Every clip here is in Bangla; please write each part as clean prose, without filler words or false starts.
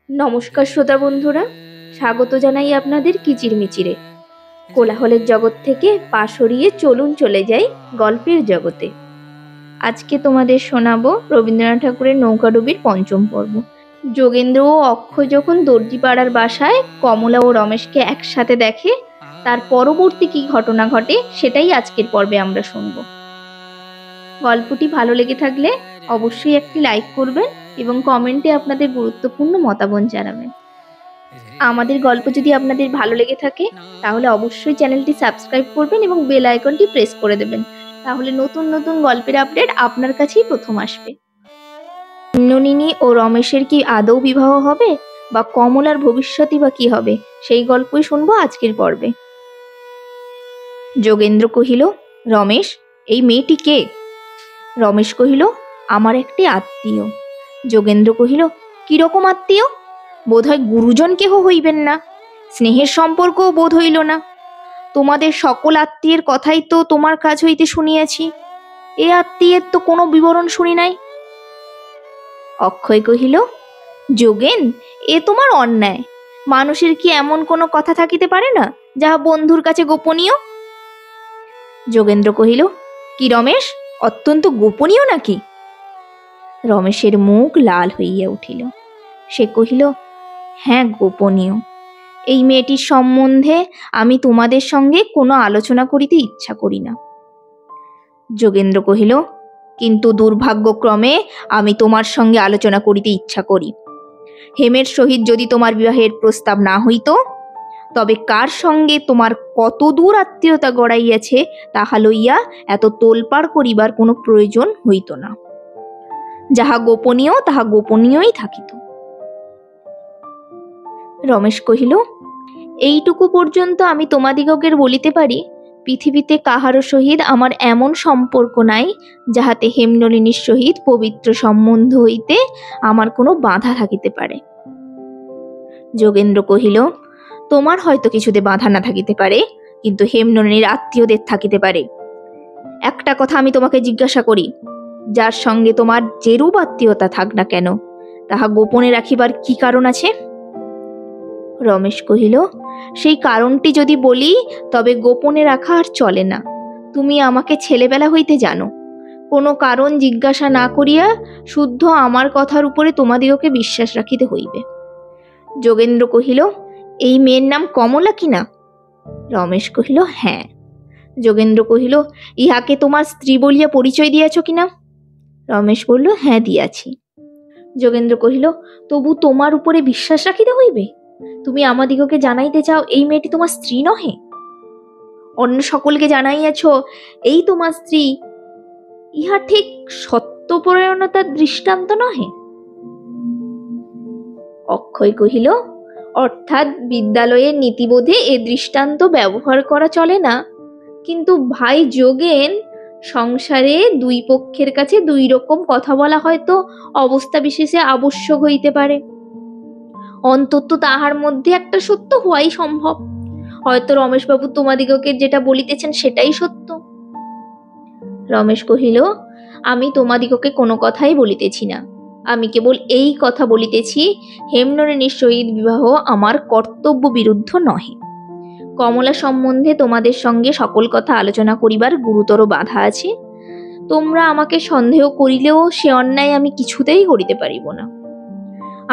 নমস্কার শ্রোতা বন্ধুরা, স্বাগত জানাই আপনাদের কিচিরমিচিরে। কোলাহলের জগৎ থেকে পা সরিয়ে চলুন চলে যাই গল্পের জগতে। আজকে তোমাদের শোনাবো রবীন্দ্রনাথ ঠাকুরের নৌকাডুবির পঞ্চম পর্ব। যোগেন্দ্র ও অক্ষয় যখন দর্জিপাড়ার বাসায় কমলা ও রমেশকে একসাথে দেখে, তার পরবর্তী কি ঘটনা ঘটে সেটাই আজকের পর্বে আমরা শুনবো। গল্পটি ভালো লেগে থাকলে অবশ্যই একটি লাইক করবেন এবং কমেন্টে আপনাদের গুরুত্বপূর্ণ মতামত জানাবেন। আমাদের গল্প যদি আপনাদের ভালো লেগে থাকে তাহলে অবশ্যই চ্যানেলটি সাবস্ক্রাইব করবেন এবং বেল আইকনটি প্রেস করে দেবেন, তাহলে নতুন নতুন গল্পের আপডেট আপনার কাছেই প্রথম আসবে। ননিনী ও রমেশের কি আদৌ বিবাহ হবে, বা কমলার ভবিষ্যৎই বা কি হবে, সেই গল্পই শুনবো আজকের পর্বে। যোগেন্দ্র কহিল, রমেশ, এই মেয়েটি কে? রমেশ কহিল, আমার একটি আত্মীয়। যোগেন্দ্র কহিল, কিরকম আত্মীয়? বোধহয় গুরুজন কেহ হইবেন না, স্নেহের সম্পর্কও বোধ হইল না। তোমাদের সকল আত্মীয়ের কথাই তো তোমার কাছ হইতে শুনিয়াছি, এ আত্মীয়ের তো কোনো বিবরণ শুনি নাই। অক্ষয় কহিল, যোগেন, এ তোমার অন্যায়। মানুষের কি এমন কোনো কথা থাকিতে পারে না যাহা বন্ধুর কাছে গোপনীয়? যোগেন্দ্র কহিল, কি রমেশ, অত্যন্ত গোপনীয় নাকি? রমেশের মুখ লাল হইয়া উঠিল। সে কহিল, হ্যাঁ, গোপনীয়। এই মেয়েটির সম্বন্ধে আমি তোমাদের সঙ্গে কোনো আলোচনা করিতে ইচ্ছা করি না। যোগেন্দ্র কহিল, কিন্তু দুর্ভাগ্যক্রমে আমি তোমার সঙ্গে আলোচনা করিতে ইচ্ছা করি। হেমের সহিত যদি তোমার বিবাহের প্রস্তাব না হইত, তবে কার সঙ্গে তোমার কত দূর আত্মীয়তা গড়াইয়াছে তাহা লইয়া এত তোলপাড় করিবার কোনো প্রয়োজন হইত না। যাহা গোপনীয় তাহা গোপনীয়ই থাকিত। রমেশ কহিল, এইটুকু পর্যন্ত আমি তোমাদিগকের বলিতে পারি, পৃথিবীতে কাহারও সহিত আমার এমন সম্পর্ক নাই যাহাতে হেমনলিনীর সহিত পবিত্র সম্বন্ধ হইতে আমার কোনো বাধা থাকিতে পারে। যোগেন্দ্র কহিল, তোমার হয়তো কিছুতে বাধা না থাকিতে পারে, কিন্তু হেমনলিনীর আত্মীয়দের থাকিতে পারে। একটা কথা আমি তোমাকে জিজ্ঞাসা করি, যার সঙ্গে তোমার যেরূপ আত্মীয়তা থাক না কেন, তাহা গোপনে রাখিবার কি কারণ আছে? রমেশ কহিল, সেই কারণটি যদি বলি তবে গোপনে রাখা আর চলে না। তুমি আমাকে ছেলেবেলা হইতে জানো, কোনো কারণ জিজ্ঞাসা না করিয়া শুদ্ধ আমার কথার উপরে তোমাদিগকে বিশ্বাস রাখিতে হইবে। যোগেন্দ্র কহিল, এই মেয়ের নাম কমলা কিনা? রমেশ কহিল, হ্যাঁ। যোগেন্দ্র কহিল, ইহাকে তোমার স্ত্রী বলিয়া পরিচয় দিয়াছ কিনা? রমেশ বলল, হ্যাঁ, দিয়াছি। যোগেন্দ্র কহিল, তবু তোমার উপরে বিশ্বাস রাখিতে হইবে? তুমি আমাদিগকে জানাইতে চাও এই মেয়েটি তোমার স্ত্রী নহে? অন্য সকলকে জানাইয়াছ এই তোমার স্ত্রী, ইহা ঠিক সত্যপরায়ণতার দৃষ্টান্ত নহে? অক্ষয় কহিল, অর্থাৎ বিদ্যালয়ের নীতিবোধে এ দৃষ্টান্ত ব্যবহার করা চলে না, কিন্তু ভাই যোগেন, সংসারে দুই পক্ষের কাছে দুই রকম কথা বলা হয়তো অবস্থা বিশেষে আবশ্যক হইতে পারে। অন্তত তাহার মধ্যে একটা সত্য হওয়াই সম্ভব। হয়তো রমেশবাবু তোমাদিগকে যেটা বলিতেছেন সেটাই সত্য। রমেশ কহিল, আমি তোমাদিগকে কোনো কথাই বলিতেছি না, আমি কেবল এই কথা বলিতেছি, হেমনলিনীর সহিত বিবাহ আমার কর্তব্য বিরুদ্ধ নহে। কমলা সম্বন্ধে তোমাদের সঙ্গে সকল কথা আলোচনা করিবার গুরুতর বাধা আছে। তোমরা আমাকে সন্দেহ করিলেও সে অন্যায় আমি কিছুতেই করিতে পারিব না।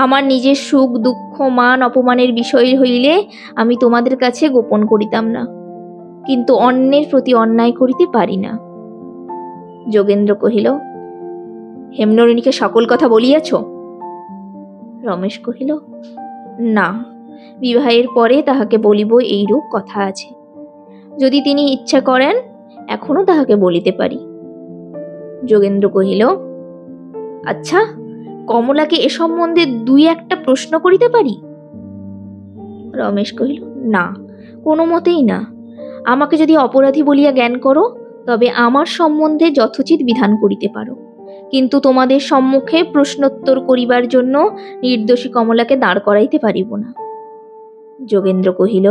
আমার নিজের সুখ দুঃখ মান অপমানের বিষয় হইলে আমি তোমাদের কাছে গোপন করিতাম না, কিন্তু অন্যের প্রতি অন্যায় করিতে পারি না। যোগেন্দ্র কহিল, হেমনলিনীকে সকল কথা বলিয়াছ? রমেশ কহিল, না, বিবাহের পরে তাহাকে বলিব এইরূপ কথা আছে। যদি তিনি ইচ্ছা করেন এখনো তাহাকে বলিতে পারি। যোগেন্দ্র কহিল, আচ্ছা, কমলাকে এ সম্বন্ধে দুই একটা প্রশ্ন করিতে পারি? রমেশ কহিল, না, কোনো মতেই না। আমাকে যদি অপরাধী বলিয়া জ্ঞান করো তবে আমার সম্বন্ধে যথোচিত বিধান করিতে পারো, কিন্তু তোমাদের সম্মুখে প্রশ্নোত্তর করিবার জন্য নির্দোষী কমলাকে দাঁড় করাইতে পারিব না। যোগেন্দ্র কহিল,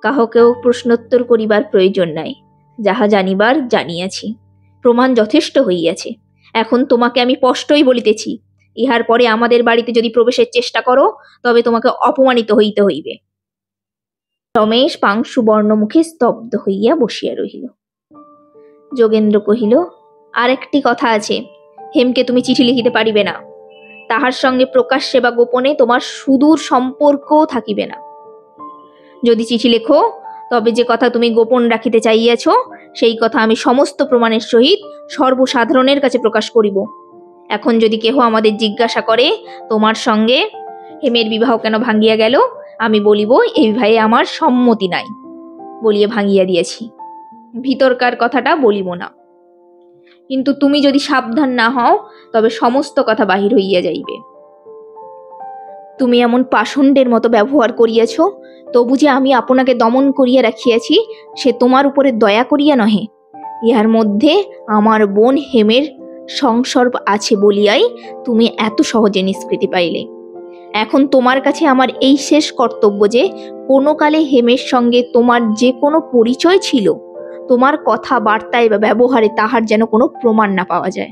কাহকেও প্রশ্নোত্তর করিবার প্রয়োজন নাই, যাহা জানিবার জানিয়াছি, প্রমাণ যথেষ্ট হইয়াছে। এখন তোমাকে আমি স্পষ্টই বলিতেছি, ইহার পরে আমাদের বাড়িতে যদি প্রবেশের চেষ্টা করো তবে তোমাকে অপমানিত হইতে হইবে। রমেশ পাংশুবর্ণ মুখে স্তব্ধ হইয়া বসিয়া রহিল। যোগেন্দ্র কহিল, আর একটি কথা আছে, হেমকে তুমি চিঠি লিখিতে পারিবে না। তাহার সঙ্গে প্রকাশ্যে বা গোপনে তোমার সুদূর সম্পর্কও থাকিবে না। যদি চিঠি লেখো তবে যে কথা তুমি গোপন রাখিতে চাইয়াছ সেই কথা আমি সমস্ত প্রমাণের সহিত সর্বসাধারণের কাছে প্রকাশ করিব। এখন যদি কেহ আমাদের জিজ্ঞাসা করে তোমার সঙ্গে হেমের বিবাহ কেন ভাঙ্গিয়া গেল, আমি বলিব এই বিবাহে আমার সম্মতি নাই বলিয়া ভাঙ্গিয়া দিয়েছি, ভিতরকার কথাটা বলিব না। কিন্তু তুমি যদি সাবধান না হও তবে সমস্ত কথা বাহির হইয়া যাইবে। তুমি এমন পাষণ্ডের মতো ব্যবহার করিয়াছ, তবু যে আমি আপনাকে দমন করিয়া রাখিয়াছি সে তোমার উপরে দয়া করিয়া নহে। ইহার মধ্যে আমার বোন হেমের সংসর্গ আছে বলিয়াই তুমি এত সহজে নিষ্কৃতি পাইলে। এখন তোমার কাছে আমার এই শেষ কর্তব্য যে কোনো কালে হেমের সঙ্গে তোমার যে কোনো পরিচয় ছিল, তোমার কথা বার্তায় বা ব্যবহারে তাহার যেন কোনো প্রমাণ না পাওয়া যায়।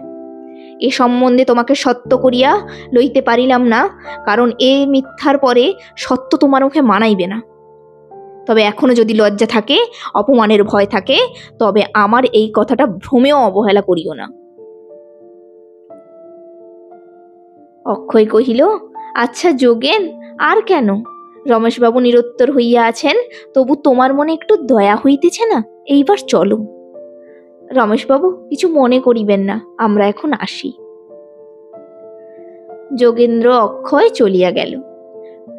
এ সম্বন্ধে তোমাকে সত্য করিয়া লইতে পারিলাম না, কারণ এ মিথ্যার পরে সত্য তোমার মুখে মানাইবে না। তবে এখনো যদি লজ্জা থাকে, অপমানের ভয় থাকে, তবে আমার এই কথাটা ভ্রমেও অবহেলা করিও না। অক্ষয় কহিল, আচ্ছা যোগেন, আর কেন? রমেশবাবু নিরুত্তর হইয়া আছেন, তবু তোমার মনে একটু দয়া হইতেছে না? এইবার চলো। রমেশবাবু, কিছু মনে করিবেন না, আমরা এখন আসি। যোগেন্দ্র অক্ষয় চলিয়া গেল।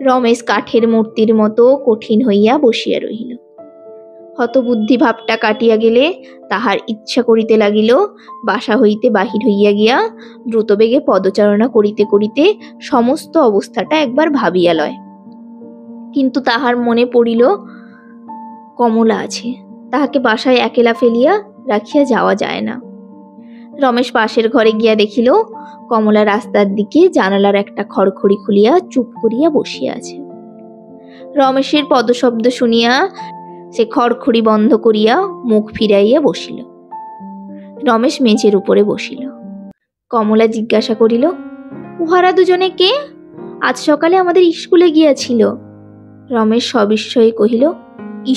রমেশ কাঠের মূর্তির মতো কঠিন হইয়া বসিয়া রহিল। হতবুদ্ধি ভাবটা কাটিয়া গেলে তাহার ইচ্ছা করিতে লাগিল বাসা হইতে বাহির হইয়া গিয়া দ্রুতবেগে পদচারণা করিতে করিতে সমস্ত অবস্থাটা একবার ভাবিয়া লয়। কিন্তু তাহার মনে পড়িল কমলা আছে, তাহাকে বাসায় একেলা ফেলিয়া রাখিয়া যাওয়া যায় না। রমেশ পাশের ঘরে গিয়া দেখিল কমলা রাস্তার দিকে জানালার একটা খড়খড়ি খুলিয়া চুপ করিয়া বসিয়া আছে। রমেশের পদশব্দ শুনিয়া সে খড়খড়ি বন্ধ করিয়া মুখ ফিরাইয়া বসিল। রমেশ মেঝের উপরে বসিল। কমলা জিজ্ঞাসা করিল, উহারা দুজনে কে? আজ সকালে আমাদের স্কুলে গিয়াছিল। রমেশ সবিস্ময়ে কহিল,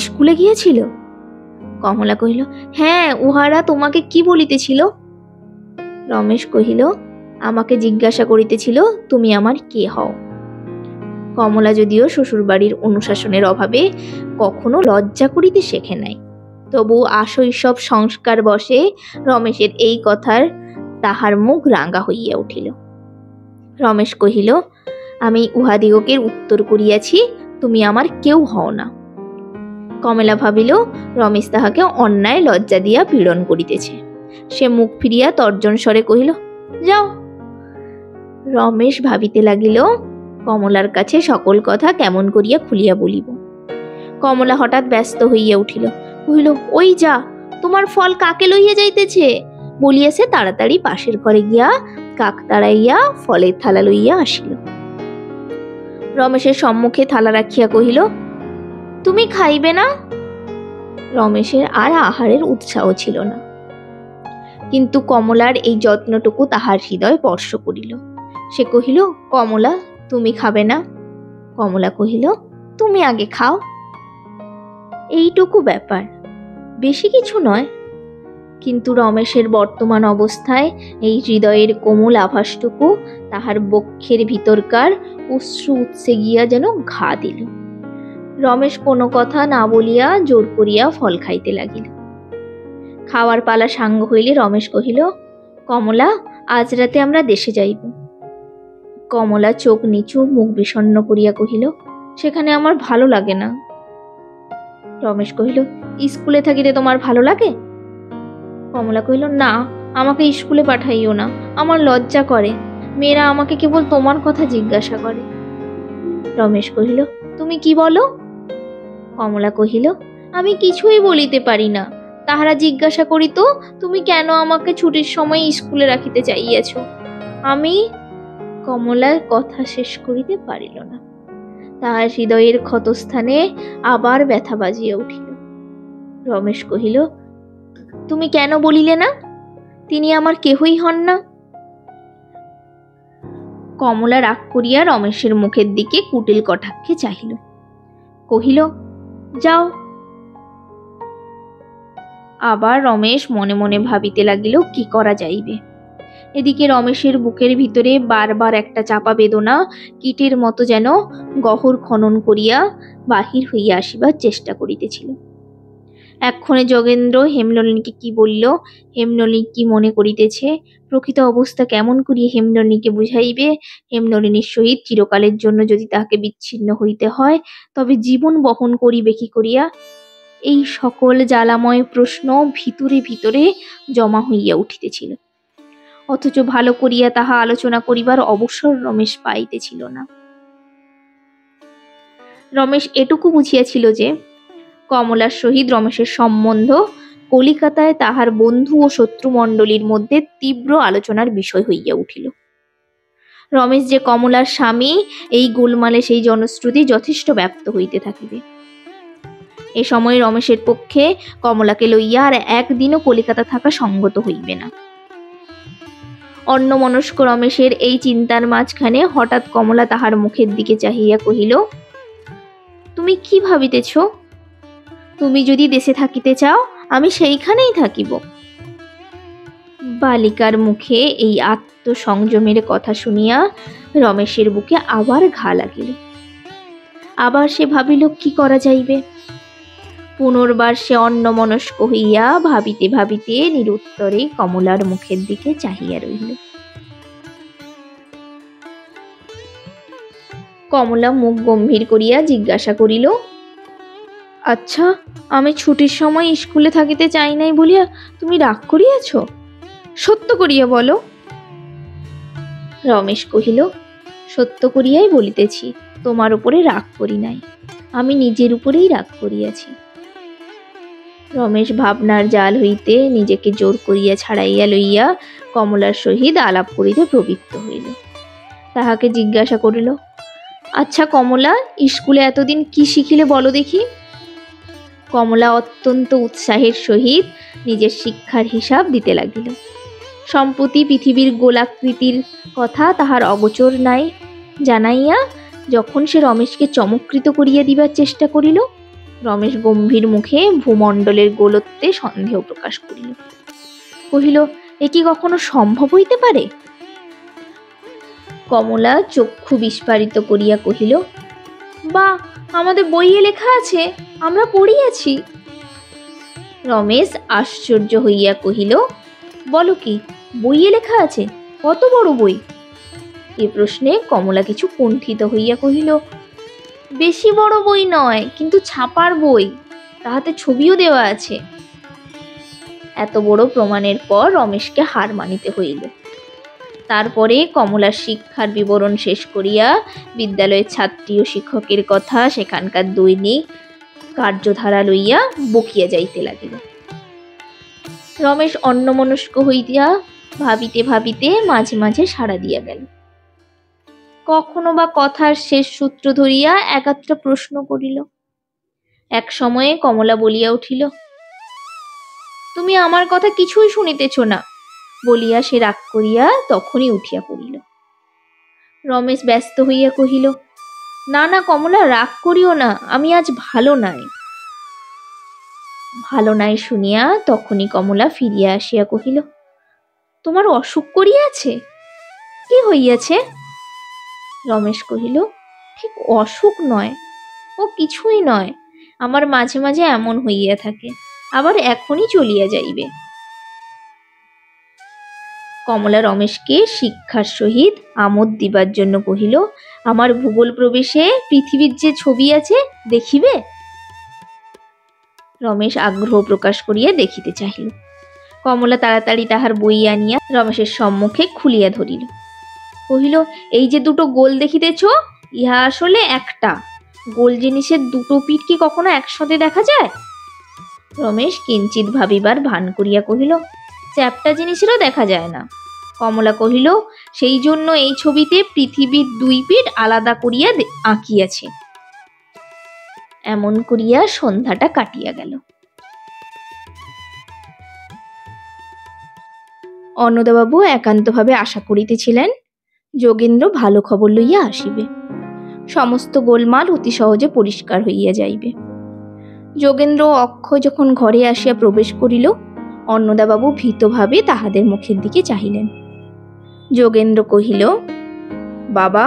স্কুলে গিয়েছিল? কমলা কহিল, হ্যাঁ, উহারা তোমাকে কি বলিতেছিল? রমেশ কহিল, আমাকে জিজ্ঞাসা করিতেছিল তুমি আমার কে হও। কমলা যদিও শ্বশুরবাড়ির অনুশাসনের অভাবে কখনো লজ্জা করিতে শেখে নাই, তবু আশৈশব সংস্কার বশে রমেশের এই কথার তাহার মুখ রাঙা হইয়া উঠিল। রমেশ কহিল, আমি উহাদিগকে উত্তর করিয়াছি, তুমি আমার কেউ হও না। কমলা ভাবিল রমেশ তাহাকে অন্যায় লজ্জা দিয়া পীড়ন করিতেছে। সে মুখ ফিরিয়া তর্জন স্বরে কহিল, যাও। রমেশ ভাবিতে লাগিল কমলার কাছে সকল কথা কেমন করিয়া খুলিয়া বলিব। কমলা হঠাৎ ব্যস্ত হইয়া উঠিল, কহিল, ওই যা, তোমার ফল কাকে লইয়া যাইতেছে? বলিয়া সে তাড়াতাড়ি পাশের ঘরে গিয়া কাক তাড়াইয়া ফলের থালা লইয়া আসিল। রমেশের সম্মুখে থালা রাখিয়া কহিল, তুমি খাইবে না? রমেশের আর আহারের উৎসাহ ছিল না, কিন্তু কমলার এই যত্নটুকু তাহার হৃদয় স্পর্শ করিল। সে কহিল, কমলা, তুমি খাবে না? কমলা কহিল, তুমি আগে খাও। এইটুকু ব্যাপার, বেশি কিছু নয়। কিন্তু রমেশের বর্তমান অবস্থায় এই হৃদয়ের কোমল আভাসটুকু তাহার বক্ষের ভিতরকার অশ্রু উৎসে গিয়া যেন ঘা দিল। রমেশ কোনো কথা না বলিয়া জোর করিয়া ফল খাইতে লাগিল। খাওয়ার পালা সাঙ্গ হইলে রমেশ কহিল, কমলা, আজ রাতে আমরা দেশে যাইব। কমলা চোখ নিচু মুখ বিষণ্ণ করিয়া কহিল, সেখানে আমার ভালো লাগে না। রমেশ কহিল, স্কুলে থাকিতে তোমার ভালো লাগে? কমলা কহিল, না, আমাকে স্কুলে পাঠাইও না, আমার লজ্জা করে। মেয়েরা আমাকে কেবল তোমার কথা জিজ্ঞাসা করে। রমেশ কহিল, তুমি কি বলো? কমলা কহিল, আমি কিছুই বলিতে পারি না। তাহারা জিজ্ঞাসা করিত তুমি কেন আমাকে ছুটির সময় স্কুলে রাখিতে চাইয়াছ। আমি কমলার কথা শেষ করিতে পারিল না। তাহার হৃদয়ের ক্ষতস্থানে আবার ব্যথা বাজিয়া উঠিল। রমেশ কহিল, তুমি কেন বলিলে না তিনি আমার কেহই হন না? কমলা রাগ করিয়া রমেশের মুখের দিকে কুটিল কটাক্ষে চাহিল, কহিল, যাও। আবার রমেশ মনে মনে ভাবিতে লাগিল কি করা যাইবে। এদিকে রমেশের বুকের ভিতরে বারবার একটা চাপা বেদনা কীটের মতো যেন গহর খনন করিয়া বাহির হইয়া আসিবার চেষ্টা করিতেছিল। এক্ষণে যোগেন্দ্র হেমনলিনীকে কি বলিল, হেমনলিনী কি মনে করিতেছে, প্রকৃত অবস্থা কেমন করিয়া হেমনলিনীকে বুঝাইবে, হেমনলিনীর সহিত চিরকালের জন্য যদি তাহাকে বিচ্ছিন্ন হইতে হয় তবে জীবন বহন করিবে কি করিয়া, এই সকল জ্বালাময় প্রশ্ন ভিতরে ভিতরে জমা হইয়া উঠিতেছিল। অথচ ভালো করিয়া তাহা আলোচনা করিবার অবসর রমেশ পাইতেছিল না। রমেশ এটুকু বুঝিয়াছিল যে কমলার সহিত রমেশের সম্বন্ধ কলিকাতায় তাহার বন্ধু ও শত্রুমণ্ডলীর মধ্যে তীব্র আলোচনার বিষয় হইয়া উঠিল। রমেশ যে কমলার স্বামী, এই গোলমালে সেই জনশ্রুতি যথেষ্ট ব্যাপ্ত হইতে থাকিবে। এ সময় রমেশের পক্ষে কমলাকে লইয়া আর একদিনও কলিকাতা থাকা সঙ্গত হইবে না। অন্যমনস্ক রমেশের এই চিন্তার মাঝখানে হঠাৎ কমলা তাহার মুখের দিকে চাহিয়া কহিল, তুমি কি ভাবিতেছ? তুমি যদি দেশে থাকিতে চাও আমি সেইখানেই থাকিব। বালিকার মুখে এই আত্মসংযমের কথা শুনিয়া রমেশের বুকে আবার ঘা লাগিল। আবার সে ভাবিল কি করা যাইবে। পুনর্বার সে অন্যমনস্ক হইয়া ভাবিতে ভাবিতে নিরুত্তরে কমলার মুখের দিকে চাহিয়া রহিল। কমলা মুখ গম্ভীর করিয়া জিজ্ঞাসা করিল, আচ্ছা, আমি ছুটির সময় স্কুলে থাকিতে চাই নাই বলিয়া তুমি রাগ করিয়াছ? সত্য করিয়া বলো। রমেশ কহিল, সত্য করিয়াই বলিতেছি, তোমার উপরে রাগ করি নাই, আমি নিজের উপরেই রাগ করিয়াছি। রমেশ ভাবনার জাল হইতে নিজেকে জোর করিয়া ছাড়াইয়া লইয়া কমলার সহিত আলাপ করিতে প্রবৃত্ত হইল। তাহাকে জিজ্ঞাসা করিল, আচ্ছা কমলা, স্কুলে এতদিন কি শিখিলে বলো দেখি। কমলা অত্যন্ত উৎসাহের সহিত নিজের শিক্ষার হিসাব দিতে লাগিল। সম্প্রতি পৃথিবীর গোলাকৃতির কথা তাহার অগোচর নাই জানাইয়া যখন সে রমেশকে চমৎকৃত করিয়া দিবার চেষ্টা করিল, রমেশ গম্ভীর মুখে ভূমণ্ডলের গোলত্বে সন্দেহ প্রকাশ করিল। কহিল, এ কি কখনো সম্ভব হইতে পারে? কমলা চক্ষু বিস্ফারিত করিয়া কহিল, বা আমাদের বইয়ে লেখা আছে, আমরা পড়িয়াছি। রমেশ আশ্চর্য হইয়া কহিল, বলো কি, বইয়ে লেখা আছে? কত বড় বই? এ প্রশ্নে কমলা কিছু কুণ্ঠিত হইয়া কহিল, বেশি বড় বই নয়, কিন্তু ছাপার বই, তাহাতে ছবিও দেওয়া আছে। এত বড় প্রমাণের পর রমেশকে হার মানিতে হইল। তারপরে কমলার শিক্ষার বিবরণ শেষ করিয়া বিদ্যালয়ের ছাত্রী ও শিক্ষকের কথা, সেখানকার দৈনিক কার্যধারা লইয়া বকিয়া যাইতে লাগিল। রমেশ অন্যমনস্ক হইয়া ভাবিতে ভাবিতে মাঝে মাঝে সাড়া দিয়া গেল। কখনো বা কথার শেষ সূত্র ধরিয়া একাত্রা প্রশ্ন করিল। এক সময়ে কমলা বলিয়া উঠিল, তুমি আমার কথা কিছুই শুনিতেছ না বলিয়া সে রাগ করিয়া তখনই উঠিয়া পড়িল। রমেশ ব্যস্ত হইয়া কহিল, না না কমলা, রাগ করিও না, আমি আজ ভালো নাই। ভালো নাই শুনিয়া তখনই কমলা ফিরিয়া আসিয়া কহিল, তোমার অসুখ করিয়াছে? কি হইয়াছে? রমেশ কহিল, ঠিক অসুখ নয়, ও কিছুই নয়, আমার মাঝে মাঝে এমন হইয়া থাকে, আবার এখনই চলিয়া যাইবে। কমলা রমেশকে শিক্ষার সহিত আমোদ দিবার জন্য কহিল, আমার ভূগোল প্রবেশে পৃথিবীর যে ছবি আছে দেখিবে? রমেশ আগ্রহ প্রকাশ করিয়া দেখিতে চাহিল। কমলা তাড়াতাড়ি তাহার বই আনিয়া রমেশের সম্মুখে খুলিয়া ধরিল। কহিল, এই যে দুটো গোল দেখিতেছ, ইহা আসলে একটা। গোল জিনিসের দুটো পিঠ কি কখনো একসাথে দেখা যায়? রমেশ কিঞ্চিত ভাবিবার ভান করিয়া কহিল, চ্যাপ্টা জিনিসেরও দেখা যায় না। কমলা কহিল, সেই জন্য এই ছবিতে পৃথিবীর দুই পিঠ আলাদা করিয়া আঁকিয়াছে। এমন করিয়া সন্ধ্যাটা কাটিয়া গেল। অন্নদাবাবু একান্তভাবে আশা করিতেছিলেন যোগেন্দ্র ভালো খবর লইয়া আসিবে। সমস্ত গোলমাল অতি সহজে পরিষ্কার হইয়া যাইবে। যোগেন্দ্র ও অক্ষয় যখন ঘরে আসিয়া প্রবেশ করিল, অন্নদাবাবু ভীতভাবে তাহাদের মুখের দিকে চাহিলেন। যোগেন্দ্র কহিল, বাবা,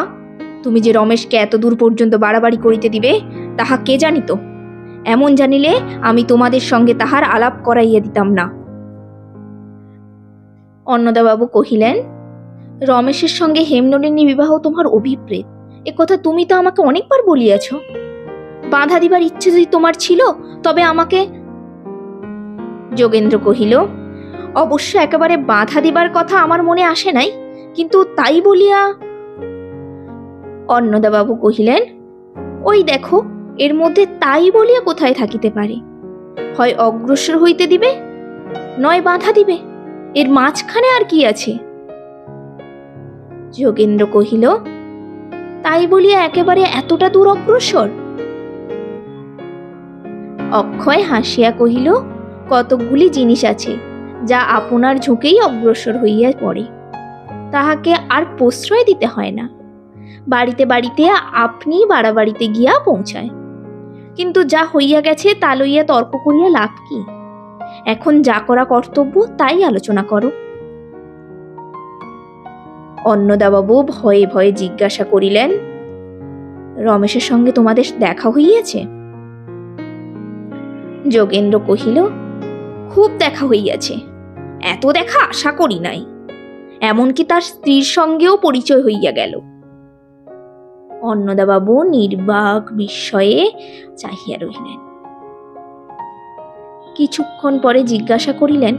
তুমি যে রমেশকে এত দূর পর্যন্ত বাড়াবাড়ি করিতে দিবে তাহা কে জানিত? এমন জানিলে আমি তোমাদের সঙ্গে তাহার আলাপ করাইয়া দিতাম না। অন্নদাবাবু কহিলেন, রমেশের সঙ্গে হেমনলিনী বিবাহ তোমার অভিপ্রেত, এ কথা তুমি তো আমাকে অনেকবার বলিয়াছ। বাধা দিবার ইচ্ছে যদি তোমার ছিল তবে আমাকে। যোগেন্দ্র কহিল, অবশ্য একেবারে বাধা দিবার কথা আমার মনে আসে নাই, কিন্তু তাই বলিয়া। অন্নদাবাবু কহিলেন, ওই দেখো, এর মধ্যে তাই বলিয়া কোথায় থাকিতে পারে? হয় অগ্রসর হইতে দিবে, নয় বাধা দিবে, এর মাঝখানে আর কি আছে? যোগেন্দ্র কহিল, তাই বলিয়া একেবারে এতটা দূর অগ্রসর? অক্ষয় হাসিয়া কহিল, কতকগুলি জিনিস আছে যা আপনার ঝুঁকেই অগ্রসর হইয়া পড়ে, তাহাকে আর প্রশ্রয় দিতে হয় না। বাড়িতে বাড়িতে আপনি বাড়াবাড়িতে গিয়া পৌঁছায়। কিন্তু যা হইয়া গেছে তা লইয়া তর্ক করিয়া লাভ কি? এখন যা করা কর্তব্য তাই আলোচনা করো। অন্নদাবাবু ভয়ে ভয়ে জিজ্ঞাসা করিলেন, রমেশের সঙ্গে তোমাদের দেখা হইয়াছে? যোগেন্দ্র কহিল, খুব দেখা হইয়াছে, এত দেখা আশা করি নাই। এমনকি তার স্ত্রীর সঙ্গেও পরিচয় হইয়া গেল। অন্নদাবাবু নির্বাক বিস্ময়ে চাহিয়া রহিলেন। কিছুক্ষণ পরে জিজ্ঞাসা করিলেন,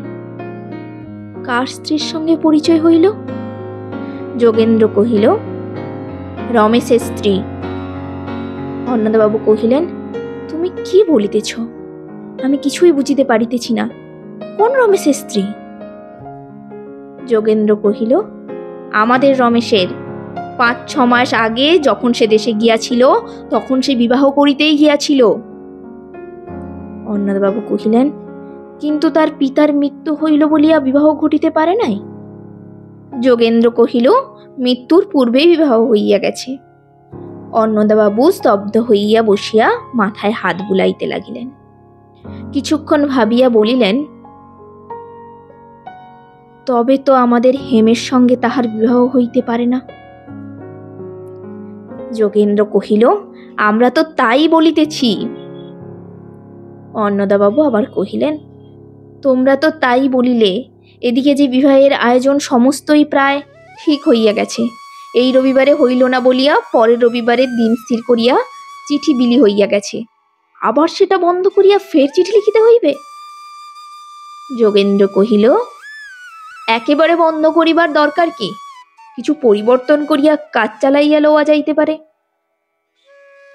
কার স্ত্রীর সঙ্গে পরিচয় হইল? যোগেন্দ্র কহিল, রমেশের স্ত্রী। অন্নদাবাবু কহিলেন, তুমি কি বলিতেছ? আমি কিছুই বুঝিতে পারিতেছি না। কোন রমেশের স্ত্রী? যোগেন্দ্র কহিল, আমাদের রমেশের। 5-6 মাস আগে যখন সে দেশে গিয়াছিল তখন সে বিবাহ করিতেই গিয়াছিল। অন্নদাবাবু কহিলেন, কিন্তু তার পিতার মৃত্যু হইল বলিয়া বিবাহ ঘটিতে পারে নাই? যোগেন্দ্র কহিল, মৃত্যুর পূর্বেই বিবাহ হইয়া গেছে। অন্নদাবাবু স্তব্ধ হইয়া বসিয়া মাথায় হাত বুলাইতে লাগিলেন। কিছুক্ষণ ভাবিয়া বলিলেন, তবে তো আমাদের হেমের সঙ্গে তাহার বিবাহ হইতে পারে না। যোগেন্দ্র কহিল, আমরা তো তাই বলিতেছি। অন্নদাবাবু আবার কহিলেন, তোমরা তো তাই বলিলে, এদিকে যে বিবাহের আয়োজন সমস্তই প্রায় ঠিক হইয়া গেছে। এই রবিবারে হইল না বলিয়া পরের রবিবারের দিন স্থির করিয়া চিঠি বিলি হইয়া গেছে। আবার সেটা বন্ধ করিয়া ফের চিঠি লিখিতে হইবে? যোগেন্দ্র কহিল, একেবারে বন্ধ করিবার দরকার কি? কিছু পরিবর্তন করিয়া কাজ চালাইয়া লওয়া যাইতে পারে।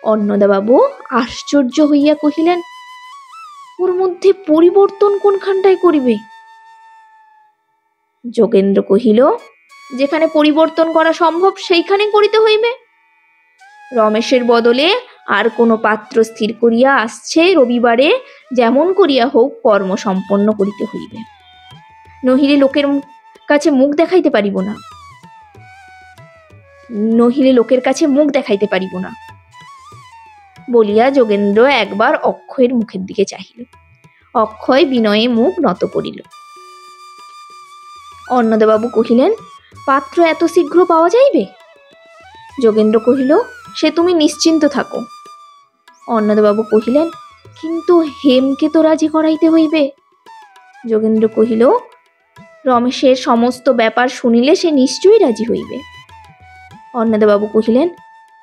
অন্নদাবাবু আশ্চর্য হইয়া কহিলেন, ওর মধ্যে পরিবর্তন কোনখানটায় করিবে? যোগেন্দ্র কহিল, যেখানে পরিবর্তন করা সম্ভব সেইখানে করিতে হইবে। রমেশের বদলে আর কোনো পাত্র স্থির করিয়া আসছে রবিবারে যেমন করিয়া হোক কর্ম সম্পন্ন করিতে হইবে, নহিলে লোকের কাছে মুখ দেখাইতে পারিব না। বলিয়া যোগেন্দ্র একবার অক্ষয়ের মুখের দিকে চাহিল। অক্ষয় বিনয়ে মুখ নত করিল। অন্নদাবাবু কহিলেন, পাত্র এত শীঘ্র পাওয়া যাইবে? যোগেন্দ্র কহিল, সে তুমি নিশ্চিন্ত থাকো। অন্নদাবাবু কহিলেন, কিন্তু হেমকে তো রাজি করাইতে হইবে। যোগেন্দ্র কহিল, রমেশের সমস্ত ব্যাপার শুনিলে সে নিশ্চয়ই রাজি হইবে। অন্নদাবাবু কহিলেন,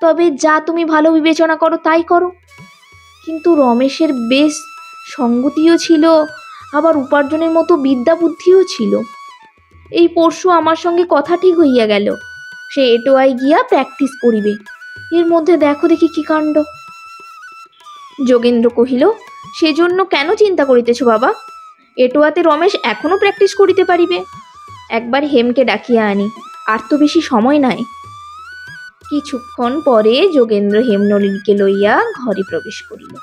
তবে যা তুমি ভালো বিবেচনা করো তাই করো। কিন্তু রমেশের বেশ সঙ্গতিও ছিল, আবার উপার্জনের মতো বিদ্যা বুদ্ধিও ছিল। এই পরশু আমার সঙ্গে কথা ঠিক হইয়া গেল, সে এটোয়ায় গিয়া প্র্যাকটিস করিবে। এর মধ্যে দেখো দেখি কি কাণ্ড। যোগেন্দ্র কহিল, সেজন্য কেন চিন্তা করিতেছ বাবা? এটোয়াতে রমেশ এখনো প্র্যাকটিস করিতে পারিবে। একবার হেমকে ডাকিয়া আনি, আর তো বেশি সময় নাই। কিছুক্ষণ পরে যোগেন্দ্র হেমনলিনীকে লইয়া ঘরে প্রবেশ করিল।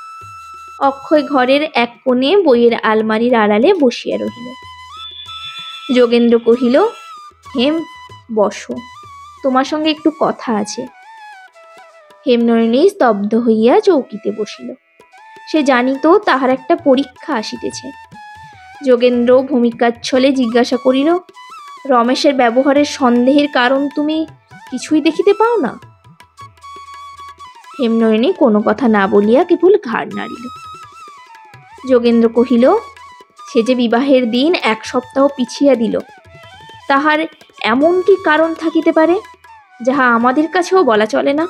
অক্ষয় ঘরের এক কোণে বইয়ের আলমারির আড়ালে বসিয়া রহিল। যোগেন্দ্র কহিল, হেম, বসো, তোমার সঙ্গে একটু কথা আছে। হেমনলিনী স্তব্ধ হইয়া চৌকিতে বসিল। সে জানিত তাহার একটা পরীক্ষা আসিতেছে। যোগেন্দ্র ভূমিকাচ্ছলে জিজ্ঞাসা করিল, রমেশের ব্যবহারের সন্দেহের কারণ তুমি কিছুই দেখিতে পাও না? হেমনলিনী কোনো কথা না বলিয়া কেবল ঘাড় নাড়িল। যোগেন্দ্র কহিল, সে যে বিবাহের দিন 1 সপ্তাহ পিছিয়া দিল, তাহার এমন কি কারণ থাকিতে পারে যাহা আমাদের কাছেও বলা চলে না?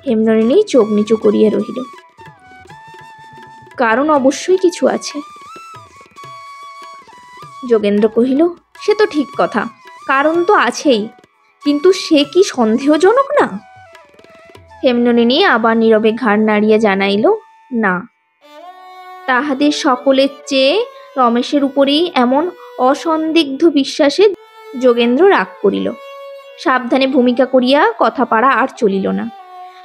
হেমনলিনী চোখ নিচু করিয়া রহিল। কারণ অবশ্যই কিছু আছে। যোগেন্দ্র কহিল, সে তো ঠিক কথা, কারণ তো আছেই, কিন্তু সে কি সন্দেহজনক না? হেমনলিনী আবার নীরবে ঘাড় নাড়িয়া জানাইল, না। তাহাদের সকলের চেয়ে রমেশের উপরেই এমন অসন্দিগ্ধ বিশ্বাসে যোগেন্দ্র রাগ করিল। সাবধানে ভূমিকা করিয়া কথা পাড়া আর চলিল না।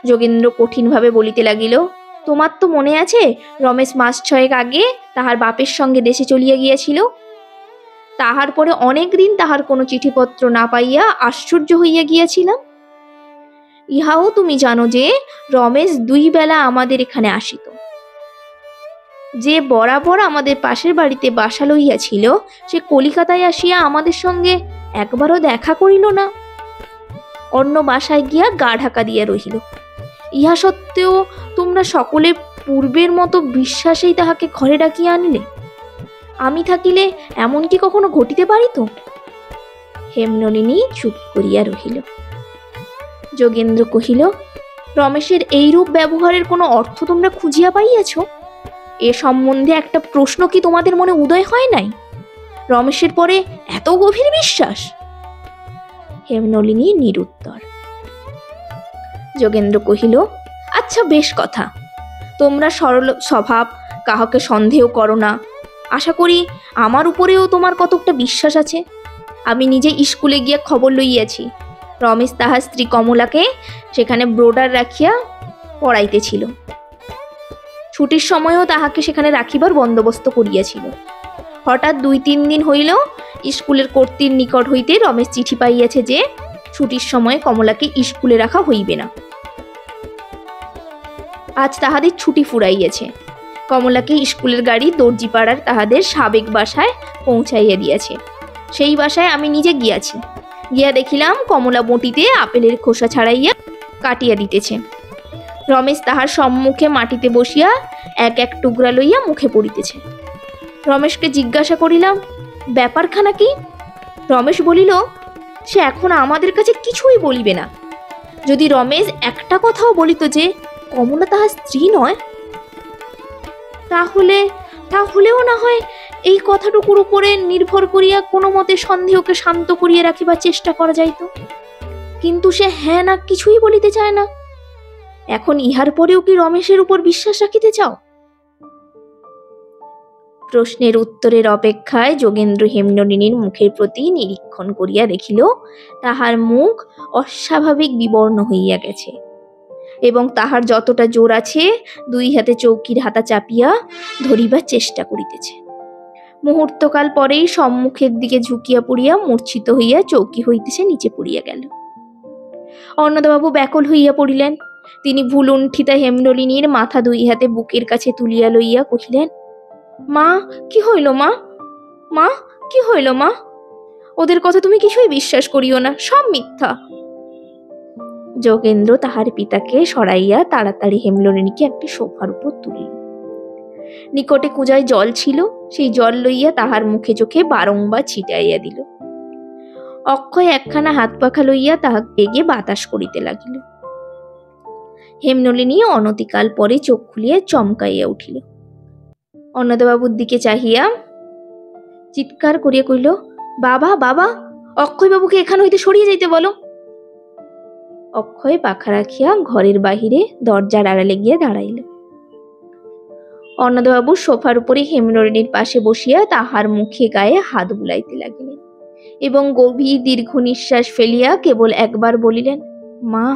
যোগেন্দ্র কঠিনভাবে বলিতে লাগিল, তোমার তো মনে আছে রমেশ মাস 6 আগে তাহার বাপের সঙ্গে দেশে চলিয়া গিয়াছিল। তাহার পরে অনেক দিন তাহার কোনো চিঠিপত্র না পাইয়া আশ্চর্য হইয়া গিয়াছিলাম। ইহাও তুমি জানো যে রমেশ 2 বেলা আমাদের এখানে আসিত। যে বরাবর আমাদের পাশের বাড়িতে বাসা লইয়াছিল, সে কলিকাতায় আসিয়া আমাদের সঙ্গে একবারও দেখা করিল না, অন্য বাসায় গিয়া গা ঢাকা দিয়া রহিল। ইহা সত্ত্বেও তোমরা সকলে পূর্বের মতো বিশ্বাসেই তাহাকে ঘরে ডাকিয়া আনিলে। আমি থাকিলে এমন কি কখনো ঘটিতে পারিত? হেমনলিনী চুপ করিয়া রহিল। যোগেন্দ্র কহিল, রমেশের এইরূপ ব্যবহারের কোনো অর্থ তোমরা খুঁজিয়া পাইয়াছ? এ সম্বন্ধে একটা প্রশ্ন কি তোমাদের মনে উদয় হয় নাই? রমেশের পরে এত গভীর বিশ্বাস? হেমনলিনী নিরুত্তর। যোগেন্দ্র কহিল, আচ্ছা বেশ কথা, তোমরা সরল স্বভাব, কাহাকে সন্দেহ করো না। আশা করি আমার উপরেও তোমার কতকটা বিশ্বাস আছে। আমি নিজে স্কুলে গিয়া খবর লইয়াছি, রমেশ তাহার স্ত্রী কমলাকে সেখানে ব্রোডার রাখিয়া পড়াইতেছিল। ছুটির সময়ও তাহাকে সেখানে রাখিবার বন্দোবস্ত করিয়াছিল। হঠাৎ 2-3 দিন হইল স্কুলের কর্ত্রীর নিকট হইতে রমেশ চিঠি পাইয়াছে যে ছুটির সময় কমলাকে স্কুলে রাখা হইবে না। আজ তাহাদের ছুটি ফুরাইয়াছে। কমলাকে স্কুলের গাড়ি দর্জিপাড়ার তাহাদের সাবেক বাসায় পৌঁছাইয়া দিয়াছে। সেই বাসায় আমি নিজে গিয়াছি। গিয়া দেখিলাম কমলা বটিতে আপেলের খোসা ছাড়াইয়া কাটিয়া দিতেছে। রমেশ তাহার সম্মুখে মাটিতে বসিয়া 1-1 টুকরা লইয়া মুখে পড়িতেছে। রমেশকে জিজ্ঞাসা করিলাম, ব্যাপারখানা কি? রমেশ বলিল, সে এখন আমাদের কাছে কিছুই বলিবে না। যদি রমেশ একটা কথাও বলিত যে কমলা তাহার স্ত্রী নয়, তাহলেও না হয় এই কথাটুকুর উপরে নির্ভর করিয়া কোনো মতে সন্দেহকে শান্ত করিয়া রাখিবার চেষ্টা করা যাইত। কিন্তু সে হ্যাঁ না কিছুই বলিতে চায় না। এখন ইহার পরেও কি রমেশের উপর বিশ্বাস রাখিতে চাও? প্রশ্নের উত্তরের অপেক্ষায় যোগেন্দ্র হেমনলিনীর মুখের প্রতি নিরীক্ষণ করিয়া দেখিল তাহার মুখ অস্বাভাবিক বিবর্ণ হইয়া গেছে, এবং তাহার যতটা জোর আছে 2 হাতে চৌকির হাতা চাপিয়া ধরিবার চেষ্টা করিতেছে। মুহূর্তকাল পরেই সম্মুখের দিকে ঝুঁকিয়া পড়িয়া মূর্ছিত হইয়া চৌকি হইতেছে নিচে পড়িয়া গেল। অন্নদাবাবু ব্যাকুল হইয়া পড়িলেন। তিনি ভুলুণ্ঠিতা হেমনলিনীর মাথা 2 হাতে বুকের কাছে তুলিয়া লইয়া কহিলেন, মা, কি হইল মা? মা, কি হইল মা? ওদের কথা তুমি কিছুই বিশ্বাস করিও না, সব মিথ্যা। যোগেন্দ্র তাহার পিতাকে সরাইয়া তাড়াতাড়ি হেমনলিনীকে একটি সোফার উপর তুলিল। নিকটে কুজায় জল ছিল, সেই জল লইয়া তাহার মুখে চোখে বারংবার ছিটাইয়া দিল। অক্ষয় একখানা হাত পাখা লইয়া তাহাকে বেগে বাতাস করিতে লাগিল। হেমনলিনী অনতিকাল পরে চোখ খুলিয়া চমকাইয়া উঠিল। অন্নদাবাবুর দিকে চাহিয়া চিৎকার করিয়া কহিল, বাবা, বাবা, অক্ষয়বাবুকে এখান হইতে সরিয়ে যাইতে বলো। অক্ষয় পাখা রাখিয়া ঘরের বাহিরে দরজার আড়ালে গিয়া দাঁড়াইল। অন্নদাবাবু সোফার উপরে হেমনলিনীর পাশে বসিয়া তাহার মুখে গায়ে হাত বুলাইতে লাগিলেন এবং গভীর দীর্ঘ নিঃশ্বাস ফেলিয়া কেবল একবার বলিলেন, মা।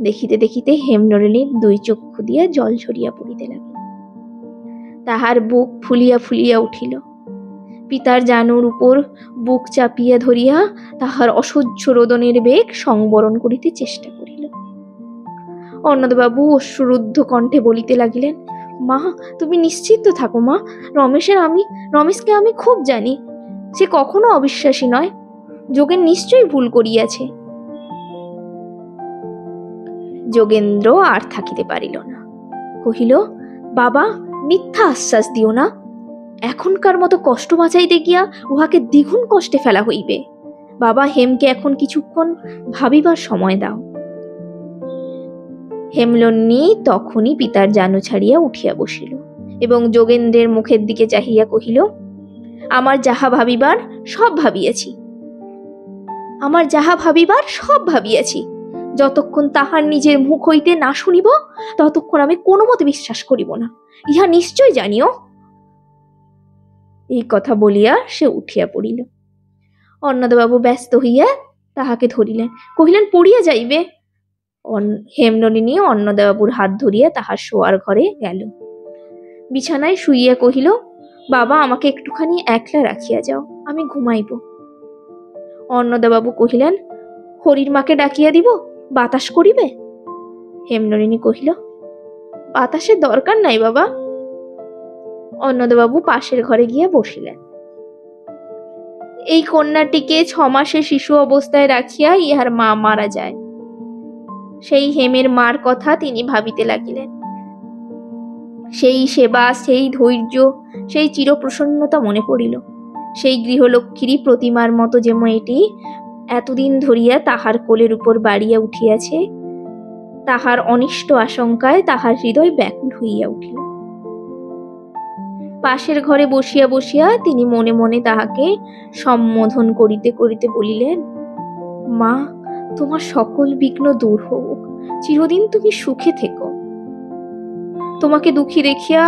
দেখিতে দেখিতে হেমনলিনীর 2 চক্ষু দিয়া জল ঝরিয়া পড়িতে লাগিল। তাহার বুক ফুলিয়া ফুলিয়া উঠিল। পিতার জানুর উপর বুক চাপিয়া ধরিয়া তাহার অসহ্য রোদনের বেগ সংবরণ করিতে চেষ্টা করিল। অন্নদাবাবু অশ্রুরুদ্ধ কণ্ঠে বলিতে লাগিলেন, মা, তুমি নিশ্চিন্ত থাকো মা, রমেশকে আমি খুব জানি, সে কখনো অবিশ্বাসী নয়, যোগেন নিশ্চয়ই ভুল করিয়াছে। যোগেন্দ্র আর থাকিতে পারিল না, কহিল, বাবা, মিথ্যা আশ্বাস দিও না, এখনকার মতো কষ্ট বাঁচাইতে গিয়া উহাকে দ্বিগুণ কষ্টে ফেলা হইবে। বাবা, হেমকে এখন কিছুক্ষণ ভাবিবার সময় দাও। হেমনলিনী তখনই পিতার জানু ছাড়িয়া উঠিয়া বসিল এবং যোগেন্দ্রের মুখের দিকে চাহিয়া কহিল, আমার যাহা ভাবিবার সব ভাবিয়াছি, আমার যাহা ভাবিবার সব ভাবিয়াছি, যতক্ষণ তাহার নিজের মুখ হইতে না শুনিব ততক্ষণ আমি কোনো মতে বিশ্বাস করিব না, ইহা নিশ্চয় জানিও। এই কথা বলিয়া সে উঠিয়া পড়িল। অন্নদাবাবু ব্যস্ত হইয়া তাহাকে ধরিলেন, কহিলেন, পড়িয়া যাইবে। হেমনলিনী অন্নদাবাবুর হাত ধরিয়া তাহার শোয়ার ঘরে গেল। বিছানায় শুইয়া কহিল, বাবা, আমাকে একটুখানি একলা রাখিয়া যাও, আমি ঘুমাইব। অন্নদাবাবু কহিলেন, হরির মাকে ডাকিয়া দিব, বাতাস করিবে? হেমনলিনী কহিল, বাতাসের দরকার নাই বাবা। অন্নদাবাবু পাশের ঘরে গিয়া বসিলেন। এই কন্যাটিকে 6 মাসের শিশু অবস্থায় রাখিয়া ইহার মা মারা যায়, সেই হেমের মার কথা তিনি ভাবিতে লাগিলেন। সেই সেবা, সেই ধৈর্য, সেই চিরপ্রসন্নতা মনে পড়িল। সেই গৃহলক্ষ্মীরই প্রতিমার মতো যে মেয়েটি এতদিন ধরিয়া তাহার কোলের উপর বাড়িয়া উঠিয়াছে, তাহার অনিষ্ট আশঙ্কায় তাহার হৃদয় ব্যাকুল হইয়া উঠিল। পাশের ঘরে বসিয়া বসিয়া তিনি মনে মনে তাহাকে সম্বোধন করিতে করিতে বলিলেন, মা, তোমার সকল বিঘ্ন দূর হোক, চিরদিন তুমি সুখে থেকো। তোমাকে দুঃখী দেখিয়া,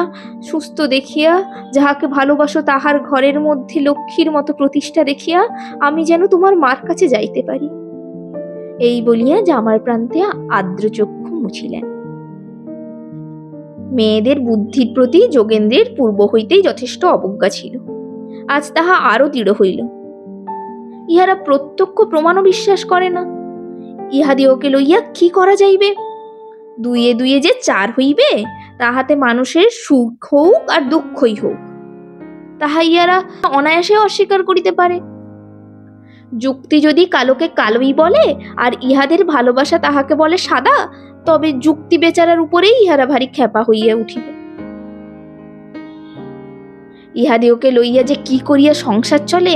সুস্থ দেখিয়া, যাহাকে ভালোবাসো তাহার ঘরের মধ্যে লক্ষ্মীর মতো প্রতিষ্ঠা দেখিয়া আমি যেন তোমার মার কাছে যাইতে পারি। এই বলিয়া জামার প্রান্তে আর্দ্র চক্ষু মুছিলেন। মেয়েদের বুদ্ধির প্রতি যোগেন্দ্রের পূর্ব হইতেই যথেষ্ট অবজ্ঞা ছিল, আজ তাহা আরো দৃঢ় হইল। ইহারা প্রত্যক্ষ প্রমাণও বিশ্বাস করে না, ইহাদিওকে লইয়া কি করা যাইবে? 2 2 যে 4 হইবে, তাহাতে মানুষের সুখ হোক আর দুঃখই হোক, তাহা ইহারা অনায়াসে অস্বীকার করিতে পারে। যুক্তি যদি কালোকে কালোই বলে আর ইহাদের ভালোবাসা তাহাকে বলে সাদা, তবে যুক্তি বেচারার উপরেই ইহারা ভারী খেপা হইয়া উঠিবে। ইহাদিওকে লইয়া যে কি করিয়া সংসার চলে,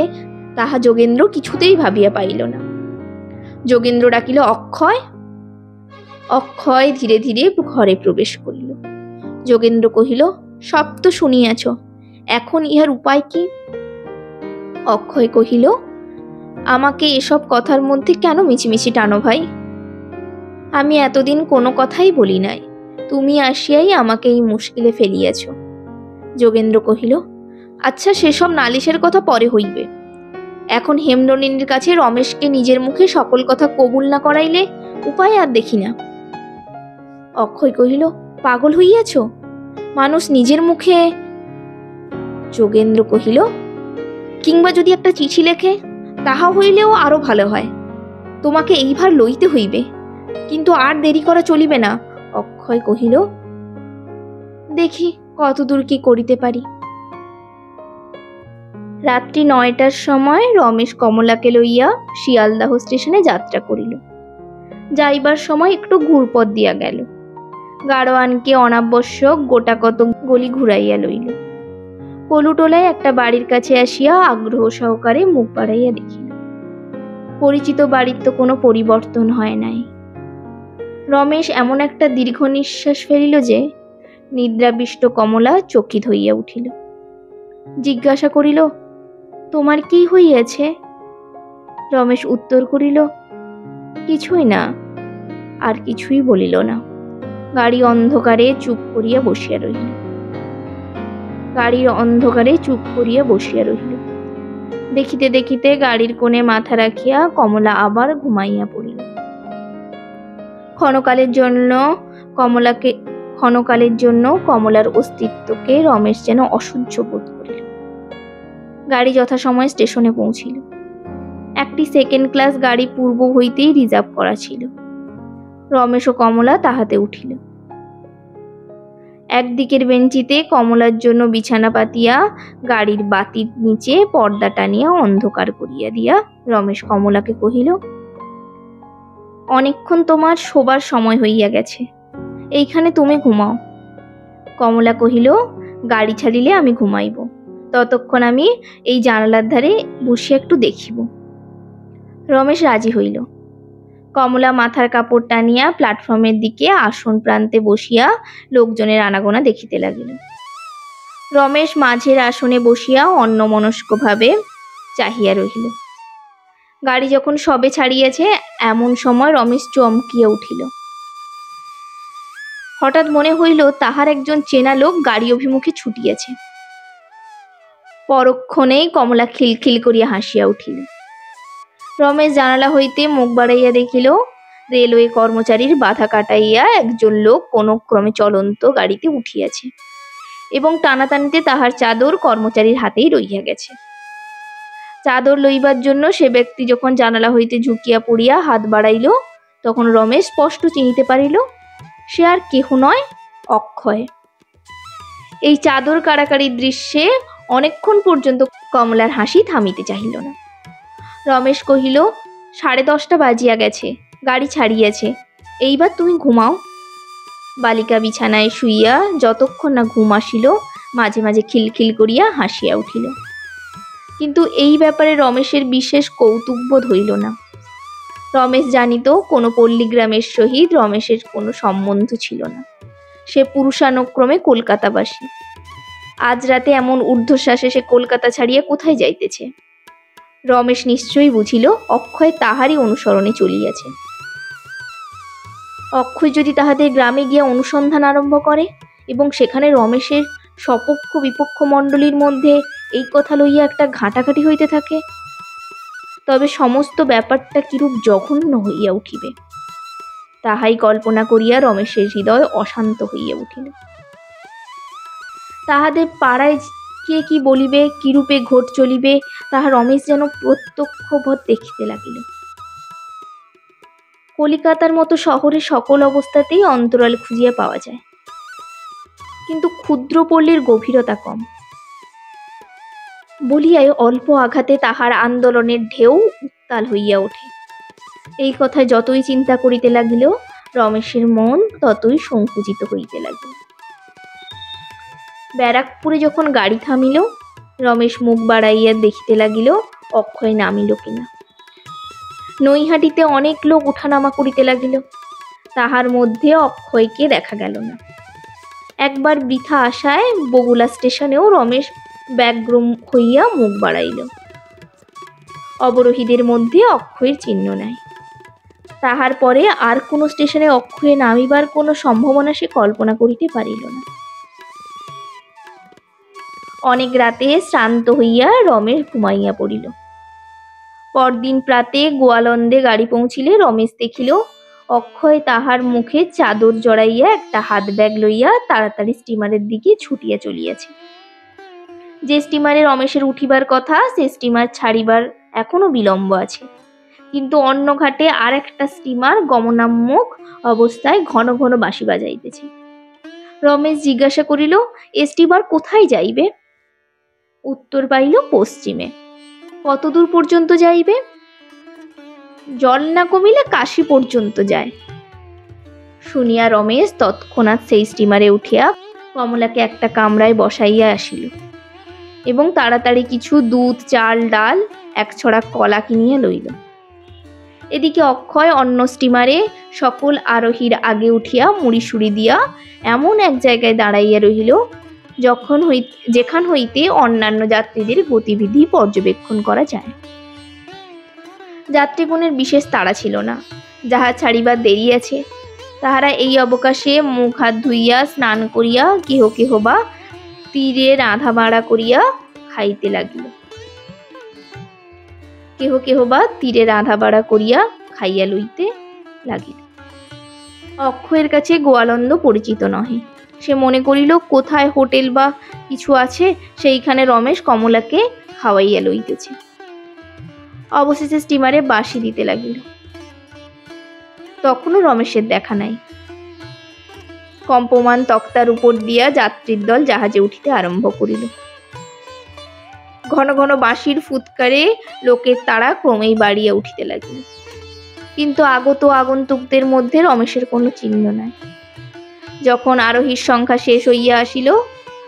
তাহা যোগেন্দ্র কিছুতেই ভাবিয়া পাইল না। যোগেন্দ্র ডাকিল, অক্ষয়। অক্ষয় ধীরে ধীরে ঘরে প্রবেশ করিল। যোগেন্দ্র কহিল, সব তো শুনিয়াছ, এখন ইহার উপায় কি? অক্ষয় কহিল, আমাকে এসব কথার মধ্যে কেন মিছিমিছি টানো ভাই? আমি এতদিন কোনো কথাই বলি নাই, তুমি আসিয়াই আমাকে এই মুশকিলে ফেলিয়াছ। যোগেন্দ্র কহিল, আচ্ছা, সেসব নালিশের কথা পরে হইবে, এখন হেমনলিনীর কাছে রমেশকে নিজের মুখে সকল কথা কবুল না করাইলে উপায় আর দেখি না। অক্ষয় কহিল, পাগল হইয়াছ, মানুষ নিজের মুখে। যোগেন্দ্র কহিল, কিংবা যদি একটা চিঠি লেখে, তাহা হইলেও আরো ভালো হয়, তোমাকে এইবার লইতে হইবে, কিন্তু আর দেরি করা চলিবে না। অক্ষয় কহিল, দেখি কতদূর কি করিতে পারি। রাত্রি 9টার সময় রমেশ কমলাকে লইয়া শিয়ালদাহ স্টেশনে যাত্রা করিল। যাইবার সময় একটু ঘুরপথ দিয়া গেল। গাড়োয়ানকে অনাবশ্যক গোটা কত গলি ঘুরাইয়া লইল। পলুটোলায় একটা বাড়ির কাছে আসিয়া আগ্রহ সহকারে মুখ বাড়াইয়া দেখিল। পরিচিত বাড়ির তো কোনো পরিবর্তন হয় নাই। রমেশ এমন একটা দীর্ঘ নিঃশ্বাস ফেলিল যে নিদ্রাবিষ্ট কমলা চকিত হইয়া উঠিল। জিজ্ঞাসা করিল, তোমার কি হইয়াছে? রমেশ উত্তর করিল, কিছুই না। আর কিছুই বলিল না। গাড়ি অন্ধকারে চুপ করিয়া বসিয়া রহিল। দেখিতে দেখিতে গাড়ির কোণে মাথা রাখিয়া কমলা আবার ঘুমাইয়া পড়িল। ক্ষণকালের জন্য কমলার অস্তিত্বকে রমেশ যেন অসহ্য বোধ করিল। গাড়ি যথাসময়ে স্টেশনে পৌঁছিল। একটি সেকেন্ড ক্লাস গাড়ি পূর্ব হইতেই রিজার্ভ করা ছিল। রমেশ ও কমলা তাহাতে উঠিল। একদিকের বেঞ্চিতে কমলার জন্য বিছানা পাতিয়া গাড়ির বাতির নিচে পর্দা টানিয়া অন্ধকার করিয়া দিয়া রমেশ কমলাকে কহিল, অনেকক্ষণ তোমার শোবার সময় হইয়া গেছে, এইখানে তুমি ঘুমাও। কমলা কহিল, গাড়ি ছাড়িলে আমি ঘুমাইব, ততক্ষণ আমি এই জানালার ধারে বসিয়া একটু দেখিব। রমেশ রাজি হইল। কমলা মাথার কাপড় টানিয়া প্ল্যাটফর্মের দিকে আসন প্রান্তে বসিয়া লোকজনের আনাগোনা দেখিতে লাগিল। রমেশ মাঝের আসনে বসিয়া অন্যমনস্কভাবে চাহিয়া রহিল। গাড়ি যখন সবে ছাড়িয়েছে এমন সময় রমেশ চমকিয়া উঠিল। হঠাৎ মনে হইল তাহার একজন চেনা লোক গাড়ি অভিমুখে ছুটিয়াছে। পরক্ষণেই কমলা খিলখিল করিয়া হাসিয়া উঠিল। রমেশ জানালা হইতে মুখ বাড়াইয়া দেখিল, রেলওয়ে কর্মচারীর বাধা কাটাইয়া একজন লোক কোন ক্রমে চলন্ত গাড়িতে উঠিয়াছে এবং টানাটানিতে তাহার চাদর কর্মচারীর হাতেই রইয়া গেছে। চাদর লইবার জন্য সে ব্যক্তি যখন জানালা হইতে ঝুঁকিয়া পড়িয়া হাত বাড়াইল, তখন রমেশ স্পষ্ট চিনিতে পারিল সে আর কেহ নয়, অক্ষয়। এই চাদর কাড়াকাড়ির দৃশ্যে অনেকক্ষণ পর্যন্ত কমলার হাসি থামিতে চাহিল না। রমেশ কহিল, 10:30 বাজিয়া গেছে, গাড়ি ছাড়িয়েছে, এইবার তুমি ঘুমাও। বালিকা বিছানায় শুইয়া যতক্ষণ না ঘুম আসিল মাঝে মাঝে খিলখিল করিয়া হাসিয়া উঠিল। কিন্তু এই ব্যাপারে রমেশের বিশেষ কৌতুকবোধ হইল না। রমেশ জানিত কোনো পল্লীগ্রামের সহিত রমেশের কোনো সম্বন্ধ ছিল না। সে পুরুষানুক্রমে কলকাতাবাসী। আজ রাতে এমন ঊর্ধ্বশ্বাসে সে কলকাতা ছাড়িয়া কোথায় যাইতেছে। রমেশ নিশ্চয়ই বুঝিল অক্ষয় তাহারই অনুসরণে চলিয়াছে। অক্ষয় যদি তাহাদের গ্রামে গিয়া অনুসন্ধান আরম্ভ করে এবং সেখানে রমেশের সপক্ষ বিপক্ষ মণ্ডলীর মধ্যে এই কথা লইয়া একটা ঘাঁটাঘাঁটি হইতে থাকে, তবে সমস্ত ব্যাপারটা কিরূপ জঘন্য হইয়া উঠিবে, তাহাই কল্পনা করিয়া রমেশের হৃদয় অশান্ত হইয়া উঠিল। তাহাদের পাড়ায় কে কি বলিবে, কিরূপে ঘট চলিবে, তাহা রমেশ যেন প্রত্যক্ষবৎ দেখিতে লাগিল। কলিকাতার মতো শহরে সকল অবস্থাতেই অন্তরাল খুঁজিয়া পাওয়া যায়, কিন্তু ক্ষুদ্র পল্লীর গভীরতা কম বলিয়ায় অল্প আঘাতে তাহার আন্দোলনের ঢেউ উত্তাল হইয়া ওঠে। এই কথা যতই চিন্তা করিতে লাগিল রমেশের মন ততই সংকুচিত হইতে লাগিল। ব্যারাকপুরে যখন গাড়ি থামিল, রমেশ মুখ বাড়াইয়া দেখিতে লাগিল অক্ষয় নামিল কিনা। নৈহাটিতে অনেক লোক উঠানামা করিতে লাগিল, তাহার মধ্যে অক্ষয়কে দেখা গেল না। একবার বৃথা আশায় বগুলা স্টেশনেও রমেশ ব্যগ্র হইয়া মুখ বাড়াইল। অবরোহীদের মধ্যে অক্ষয়ের চিহ্ন নাই। তাহার পরে আর কোনো স্টেশনে অক্ষয়ে নামিবার কোনো সম্ভাবনা সে কল্পনা করিতে পারিল না। অনেক রাতে শ্রান্ত হইয়া রমেশ ঘুমাইয়া পড়িল। পরদিন প্রাতে গোয়ালন্দে গাড়ি পৌঁছিলে রমেশ দেখিল অক্ষয় তাহার মুখে চাদর জড়াইয়া একটা হাত ব্যাগ লইয়া তাড়াতাড়ি স্টিমারের দিকে ছুটিয়া চলিয়াছে। যে স্টিমারে রমেশের উঠিবার কথা সে স্টিমার ছাড়িবার এখনো বিলম্ব আছে, কিন্তু অন্য ঘাটে আর একটা স্টিমার গমনাম্মক অবস্থায় ঘন ঘন বাঁশি বাজাইতেছে। রমেশ জিজ্ঞাসা করিল, এ স্টিমার কোথায় যাইবে? উত্তর পাইল, পশ্চিমে। কতদূর পর্যন্ত যাইবে? জল না কমিলে কাশী পর্যন্ত যায়। শুনিয়া রমেশ তৎক্ষণাৎ সেই স্টিমারে উঠিয়া কমলাকে একটা কামরায় বসাইয়া আসিল এবং তাড়াতাড়ি কিছু দুধ, চাল, ডাল, এক ছড়া কলা কিনিয়া লইল। এদিকে অক্ষয় অন্য স্টিমারে সকল আরোহীর আগে উঠিয়া মুড়িসুড়ি দিয়া এমন এক জায়গায় দাঁড়াইয়া রহিল যেখান হইতে অন্যান্য যাত্রীদের গতিবিধি পর্যবেক্ষণ করা যায়। যাত্রীগণের বিশেষ তাড়া ছিল না, যাহা ছাড়িবার দেরি আছে তাহারা এই অবকাশে মুখ হাত ধুইয়া স্নান করিয়া কেহ কেহ বা তীরে রাঁধা বাড়া করিয়া খাইতে লাগিল। কেহ কেহ বা তীরে রাঁধা বাড়া করিয়া খাইয়া লইতে লাগিল। অক্ষয়ের কাছে গোয়ালন্দ পরিচিত নহে। সে মনে করিল কোথায় হোটেল বা কিছু আছে, সেইখানে রমেশ কমলাকে খাওয়াইয়া লইতেছে। অবশেষে স্টিমারে বাঁশি দিতে লাগিল। তখনও রমেশের দেখা নাই। কম্পমান তক্তার উপর দিয়া যাত্রীর দল জাহাজে উঠিতে আরম্ভ করিল। ঘন ঘন বাঁশির ফুৎকারে লোকের তাড়া ক্রমেই বাড়িয়া উঠিতে লাগিল, কিন্তু আগত আগন্তুকদের মধ্যে রমেশের কোনো চিহ্ন নাই। যখন আরোহীর সংখ্যা শেষ হইয়া আসিল,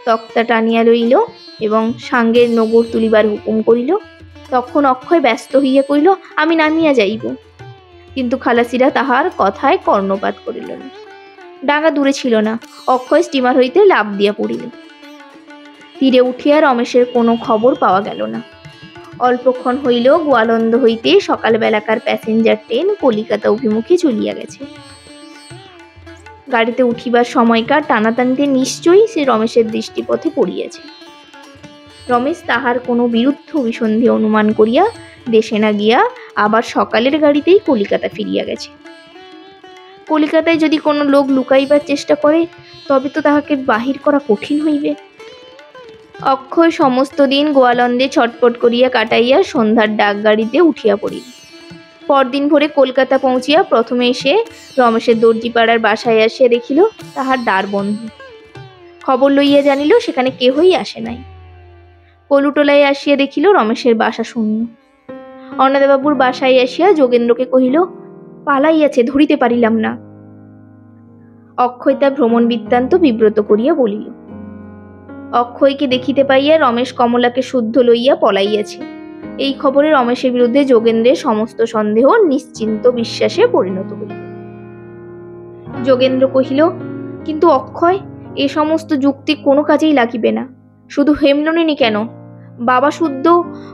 তক্তা টানিয়া লইল এবং সাঙ্গের নগর তুলিবার হুকুম করিল, তখন অক্ষয় ব্যস্ত হইয়া কহিল, আমি নামিয়া যাইব। কিন্তু খালাসিরা তাহার কথায় কর্ণপাত করিল না। ডাঙা দূরে ছিল না। অক্ষয় স্টিমার হইতে লাফ দিয়া পড়িল। তীরে উঠিয়া রমেশের কোনো খবর পাওয়া গেল না। অল্পক্ষণ হইল গোয়ালন্দ হইতে সকালবেলাকার প্যাসেঞ্জার ট্রেন কলিকাতা অভিমুখে চলিয়া গেছে। গাড়িতে উঠিবার সময়কার টানাটানিতে নিশ্চয়ই সে রমেশের দৃষ্টিপথে পড়িয়াছে। রমেশ তাহার কোনো বিরুদ্ধ অভিসন্ধি অনুমান করিয়া দেশে না গিয়া আবার সকালের গাড়িতেই কলিকাতা ফিরিয়া গেছে। কলিকাতায় যদি কোনো লোক লুকাইবার চেষ্টা করে, তবে তো তাহাকে বাহির করা কঠিন হইবে। অক্ষয় সমস্ত দিন গোয়ালন্দে ছটপট করিয়া কাটাইয়া সন্ধ্যার ডাক গাড়িতে উঠিয়া পড়িল। পরদিন ভোরে কলকাতা পৌঁছিয়া প্রথমে এসে রমেশের দর্জিপাড়ার বাসায় আসিয়া দেখিল তাহার দ্বার বন্ধ। খবর লইয়া জানিল সেখানে কেহই আসে নাই। কলুটোলায় আসিয়া দেখিল রমেশের বাসা শূন্য। অন্নদাবাবুর বাসায় আসিয়া যোগেন্দ্রকে কহিল, পালাইয়াছে, ধরিতে পারিলাম না। অক্ষয় তার ভ্রমণ বৃত্তান্ত বিব্রত করিয়া বলিল। অক্ষয়কে দেখিতে পাইয়া রমেশ কমলাকে শুদ্ধ লইয়া পলাইয়াছে, এই খবরে রমেশের বিরুদ্ধে যোগেন্দ্রের সমস্ত সন্দেহ নিশ্চিন্ত বিশ্বাসে পরিণত হইল। যোগেন্দ্র কহিল, কিন্তু অক্ষয়, এ সমস্ত যুক্তি কোনো কাজেই লাগিবে না। শুধু হেমনলিনী কেন, বাবা শুদ্ধ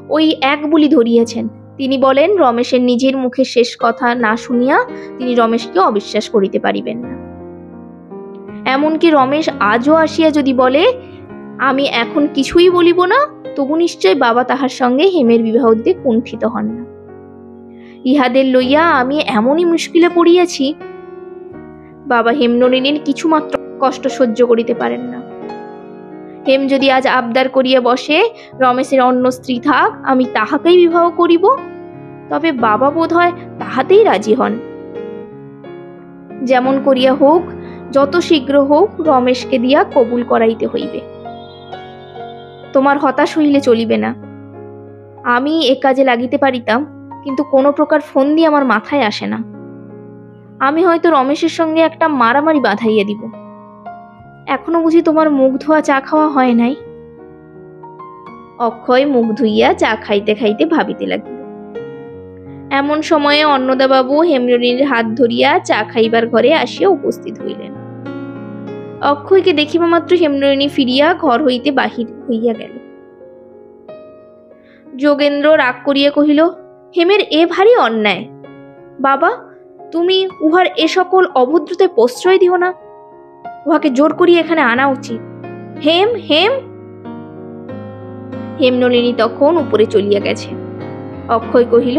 ওই এক বুলি ধরিয়াছেন। তিনি বলেন রমেশের নিজের মুখে শেষ কথা না শুনিয়া তিনি রমেশকে অবিশ্বাস করিতে পারিবেন না। এমনকি রমেশ আজও আসিয়া যদি বলে আমি এখন কিছুই বলিব না, তবু নিশ্চয় বাবা তাহার সঙ্গে হেমের বিবাহ দিতে কুণ্ঠিত হন না। ইহাদের লইয়া আমি এমনই মুশকিলে পড়িয়াছি, বাবা হেমনলিনীর কিছুমাত্র কষ্ট সহ্য করিতে পারেন না। হেম যদি আজ আবদার করিয়া বসে রমেশের অন্য স্ত্রী থাক, আমি তাহাকেই বিবাহ করিব, তবে বাবা বোধ হয় তাহাতেই রাজি হন। যেমন করিয়া হোক, যত শীঘ্র হোক রমেশকে দিয়া কবুল করাইতে হইবে। তোমার হতাশ হইলে চলিবে না। আমি এ কাজে লাগিতে পারিতাম, কিন্তু কোনো প্রকার ফন্দি আমার মাথায় আসে না। আমি হয়তো রমেশের সঙ্গে একটা মারামারি বাঁধাইয়া দিব। এখনো বুঝি তোমার মুখ ধোয়া চা খাওয়া হয় নাই? অক্ষয় মুখ ধুইয়া চা খাইতে খাইতে ভাবিতে লাগিল। এমন সময়ে অন্নদাবাবু হেমনলিনীর হাত ধরিয়া চা খাইবার ঘরে আসিয়া উপস্থিত হইলেন। অক্ষয়কে দেখিবা মাত্র হেমনলিনী ফিরিয়া ঘর হইতে বাহির হইয়া গেল। যোগেন্দ্র রাগ করিয়া কহিল, হেমের এ ভারী অন্যায়। বাবা, তুমি উহার এ সকল অভদ্রতায় প্রশ্রয় দিও না। উহাকে জোর করিয়া এখানে আনা উচিত। হেম, হেম। হেমনলিনী তখন উপরে চলিয়া গেছে। অক্ষয় কহিল,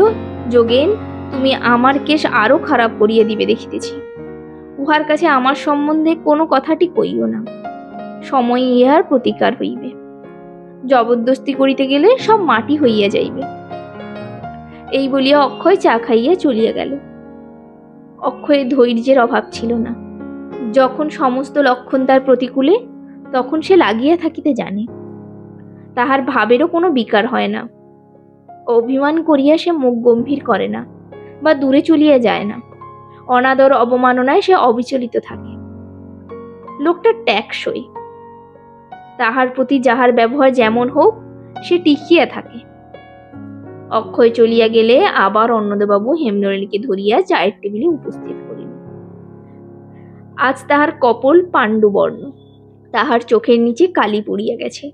যোগেন, তুমি আমার কেশ আরো খারাপ করিয়া দিবে দেখিতেছি। উহার কাছে আমার সম্বন্ধে কোনো কথাটি কইও না, সময় ইহার প্রতিকার হইবে। জবরদস্তি করিতে গেলে সব মাটি হইয়া যাইবে। এই বলিয়া অক্ষয় চা খাইয়া চলিয়া গেল। অক্ষয়ের ধৈর্যের অভাব ছিল না। যখন সমস্ত লক্ষণ তার প্রতিকূলে, তখন সে লাগিয়া থাকিতে জানে। তাহার ভাবেরও কোনো বিকার হয় না। অভিমান করিয়া সে মুখ গম্ভীর করে না বা দূরে চলিয়া যায় না। অনাদর অবমাননায় সে অবিচলিত থাকে। লোকটা ট্যাক্সই। তাহার প্রতি যাহার ব্যবহার যেমন হোক, সে টিকিয়া থাকে। অক্ষয় চলিয়া গেলে আবার অন্নদাবাবু হেমনলিনীকে ধরিয়া চায়ের টেবিলে উপস্থিত করিল। আজ তাহার কপল পাণ্ডুবর্ণ, তাহার চোখের নিচে কালি পড়িয়া গেছে।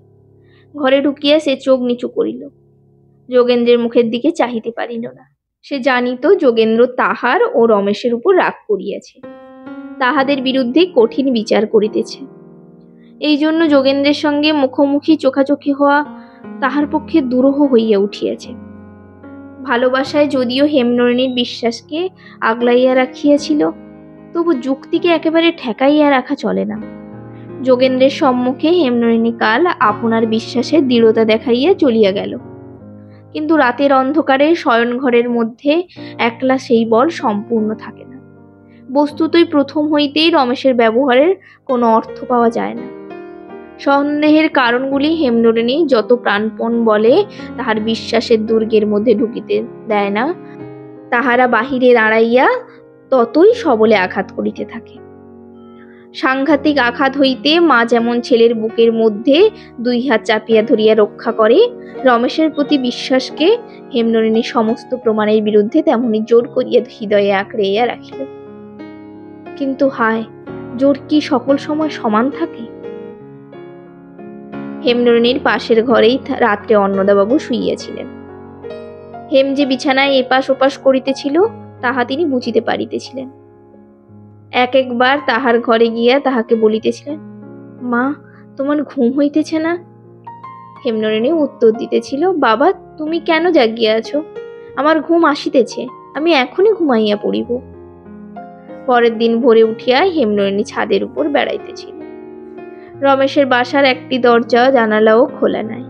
ঘরে ঢুকিয়া সে চোখ নিচু করিল। যোগেন্দ্রের মুখের দিকে চাহিতে পারিল না। সে জানিত যোগেন্দ্র তাহার ও রমেশের উপর রাগ করিয়াছে, তাহাদের বিরুদ্ধে কঠিন বিচার করিতেছে। এই জন্য যোগেন্দ্রের সঙ্গে মুখোমুখি চোখাচোখি হওয়া তাহার পক্ষে দুরূহ হইয়া উঠিয়াছে। ভালোবাসায় যদিও হেমনলিনীর বিশ্বাসকে আগলাইয়া রাখিয়াছিল, তবু যুক্তিকে একেবারে ঠেকাইয়া রাখা চলে না। যোগেন্দ্রের সম্মুখে হেমনলিনী কাল আপনার বিশ্বাসের দৃঢ়তা দেখাইয়া চলিয়া গেল। কিন্তু রাতের অন্ধকারে শয়নঘরের মধ্যে একলা সেই বল সম্পূর্ণ থাকে না। বস্তুতই প্রথম হইতেই রমেশের ব্যবহারের কোনো অর্থ পাওয়া যায় না। সন্দেহের কারণগুলি হেমনলিনী যত প্রাণপণ বলে তাহার বিশ্বাসের দুর্গের মধ্যে ঢুকিতে দেয় না, তাহারা বাহিরে দাঁড়াইয়া ততই সবলে আঘাত করিতে থাকে। সাংঘাতিক আঘাত হইতে মা যেমন ছেলের বুকের মধ্যে 2 হাত চাপিয়া ধরিয়া রক্ষা করে, রমেশের প্রতি বিশ্বাসকে হেমনলিনী সমস্ত প্রমাণের বিরুদ্ধে তেমনি জোর করিয়া হৃদয়ে আঁকড়াইয়া রাখিল। কিন্তু হায়, জোর কি সকল সময় সমান থাকে? হেমনলিনীর পাশের ঘরেই রাত্রে অন্নদাবাবু শুইয়াছিলেন। হেম যে বিছানায় এপাশ ওপাশ করিতেছিল তাহা তিনি বুঝিতে পারিতেছিলেন। এক একবার তাহার ঘরে গিয়া তাহাকে বলিতেছিলেন, মা, তোমার ঘুম হইতেছে না? হেমনলিনী উত্তর দিতেছিল, বাবা, তুমি কেন জাগিয়া আছো? আমার ঘুম আসিতেছে, আমি এখনই ঘুমাইয়া পড়িব। পরের দিন ভোরে উঠিয়া হেমনলিনী ছাদের উপর বেড়াইতেছিল। রমেশের বাসার একটি দরজা জানালাও খোলা নাই।